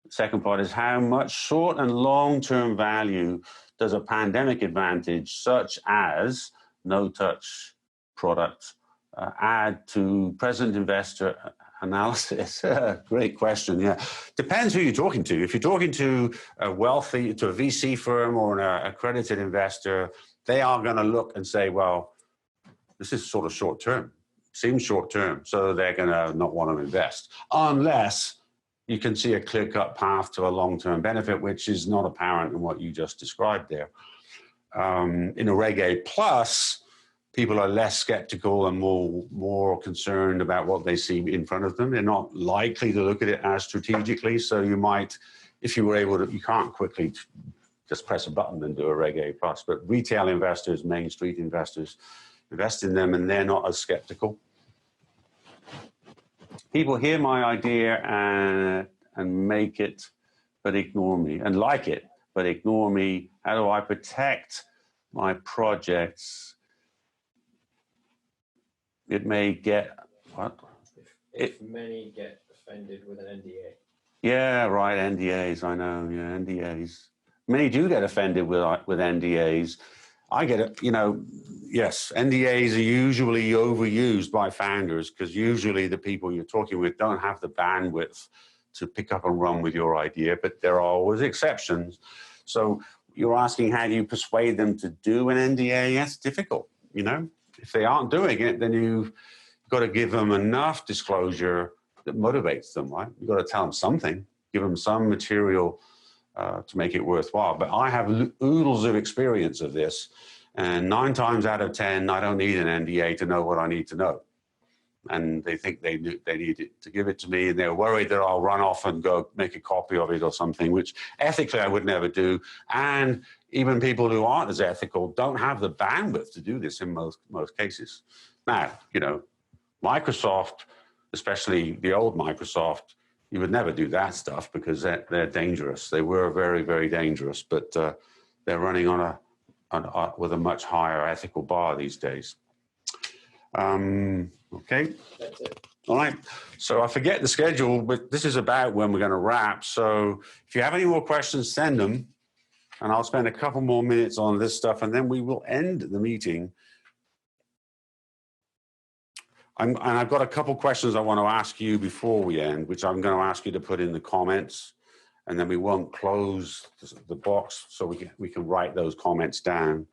The second part is how much short and long-term value does a pandemic advantage, such as no-touch products, add to present investor analysis? Great question. Yeah, depends who you're talking to. If you're talking to a VC firm or an accredited investor, they are going to look and say, well, this is sort of short term. Seems short term, so they're going to not want to invest unless you can see a clear-cut path to a long-term benefit, which is not apparent in what you just described there. In a Reg A plus, people are less skeptical and more concerned about what they see in front of them. They're not likely to look at it as strategically. So you might, if you were able to, you can't quickly just press a button and do a Reg A plus. But retail investors, Main Street investors, invest in them, and they're not as skeptical. People hear my idea and make it, but ignore me, and like it, but ignore me. How do I protect my projects? It may get, what? If many get offended with an NDA. Yeah, right, NDAs, I know, yeah, NDAs. Many do get offended with NDAs. I get it. You know, yes, NDAs are usually overused by founders because usually the people you're talking with don't have the bandwidth to pick up and run with your idea, but there are always exceptions. So you're asking how do you persuade them to do an NDA? That's difficult, you know. If they aren't doing it, then you've got to give them enough disclosure that motivates them, right? You've got to tell them something, give them some material to make it worthwhile. But I have oodles of experience of this, and 9 times out of 10, I don't need an NDA to know what I need to know. And they think they need it to give it to me, and they're worried that I'll run off and go make a copy of it or something, which ethically I would never do. And even people who aren't as ethical don't have the bandwidth to do this in most cases. Now, you know, Microsoft, especially the old Microsoft, you would never do that stuff because they're dangerous. They were very, very dangerous, but they're running on with a much higher ethical bar these days. Okay. That's it. All right. So I forget the schedule, but this is about when we're going to wrap. So if you have any more questions, send them, and I'll spend a couple more minutes on this stuff, and then we will end the meeting. And I've got a couple questions I want to ask you before we end, which I'm going to ask you to put in the comments, and then we won't close the box so we can write those comments down.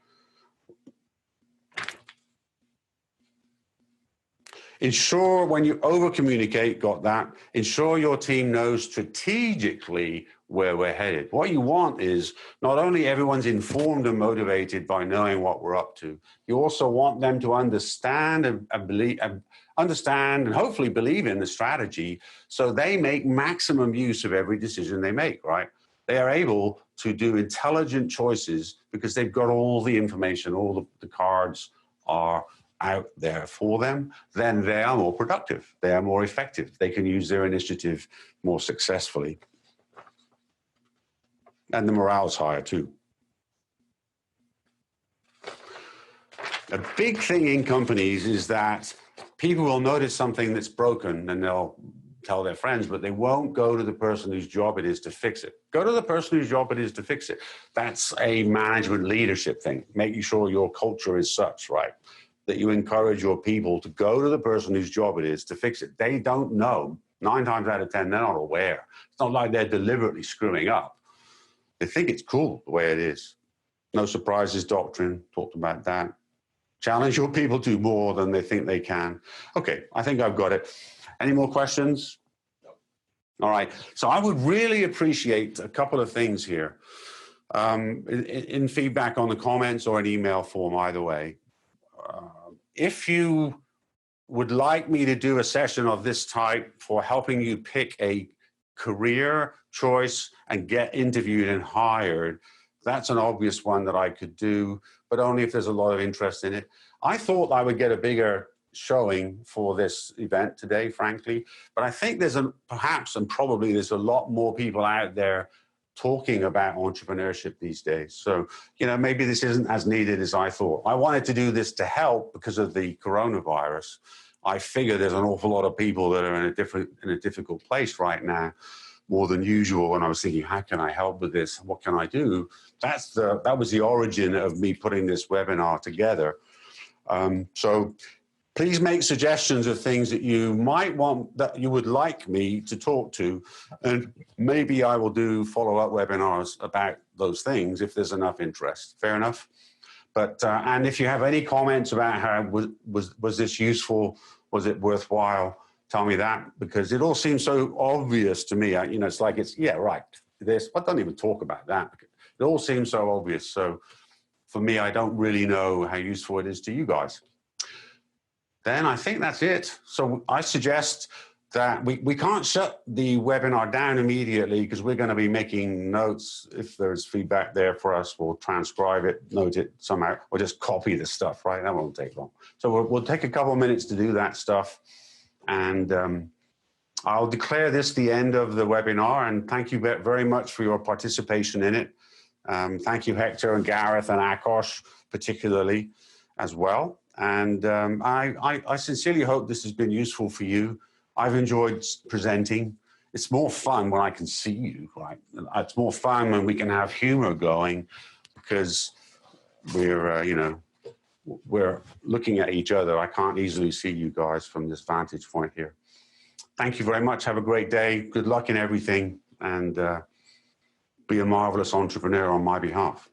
Ensure when you over-communicate, got that, ensure your team knows strategically where we're headed. What you want is not only everyone's informed and motivated by knowing what we're up to, you also want them to understand and believe, understand and hopefully believe in the strategy so they make maximum use of every decision they make, right? They are able to do intelligent choices because they've got all the information, all the cards are out there for them. Then they are more productive, they are more effective, they can use their initiative more successfully. And the morale's higher too. A big thing in companies is that people will notice something that's broken and they'll tell their friends, but they won't go to the person whose job it is to fix it. Go to the person whose job it is to fix it. That's a management leadership thing, making sure your culture is such, right, that you encourage your people to go to the person whose job it is to fix it. They don't know. 9 times out of 10, they're not aware. It's not like they're deliberately screwing up. They think it's cool the way it is. No surprises doctrine, talked about that. Challenge your people to more than they think they can. Okay, I think I've got it. Any more questions? No. All right, so I would really appreciate a couple of things here. In feedback on the comments or an email form, either way. If you would like me to do a session of this type for helping you pick a career choice and get interviewed and hired, that's an obvious one that I could do, but only if there's a lot of interest in it. I thought I would get a bigger showing for this event today, frankly, but I think there's perhaps and probably there's a lot more people out there talking about entrepreneurship these days. So, you know, maybe this isn't as needed as I thought. I wanted to do this to help because of the coronavirus. I figure there's an awful lot of people that are in a difficult place right now, more than usual. And I was thinking, how can I help with this? What can I do? That was the origin of me putting this webinar together. So please make suggestions of things that you might want, that you would like me to talk to. And maybe I will do follow-up webinars about those things if there's enough interest. Fair enough? But, and if you have any comments about how was this useful, was it worthwhile, tell me that, because it all seems so obvious to me. You know, it's like, yeah, right, this, I don't even talk about that. It all seems so obvious. So for me, I don't really know how useful it is to you guys. Then I think that's it. So I suggest that we can't shut the webinar down immediately because we're going to be making notes. If there's feedback there for us, we'll transcribe it, note it somehow, or just copy the stuff, right? That won't take long. So we'll take a couple of minutes to do that stuff. And I'll declare this the end of the webinar. And thank you very much for your participation in it. Thank you, Hector and Gareth and Akos, particularly as well. And I sincerely hope this has been useful for you. I've enjoyed presenting. It's more fun when I can see you, right? It's more fun when we can have humor going because we're, we're looking at each other. I can't easily see you guys from this vantage point here. Thank you very much. Have a great day. Good luck in everything, and be a marvelous entrepreneur on my behalf.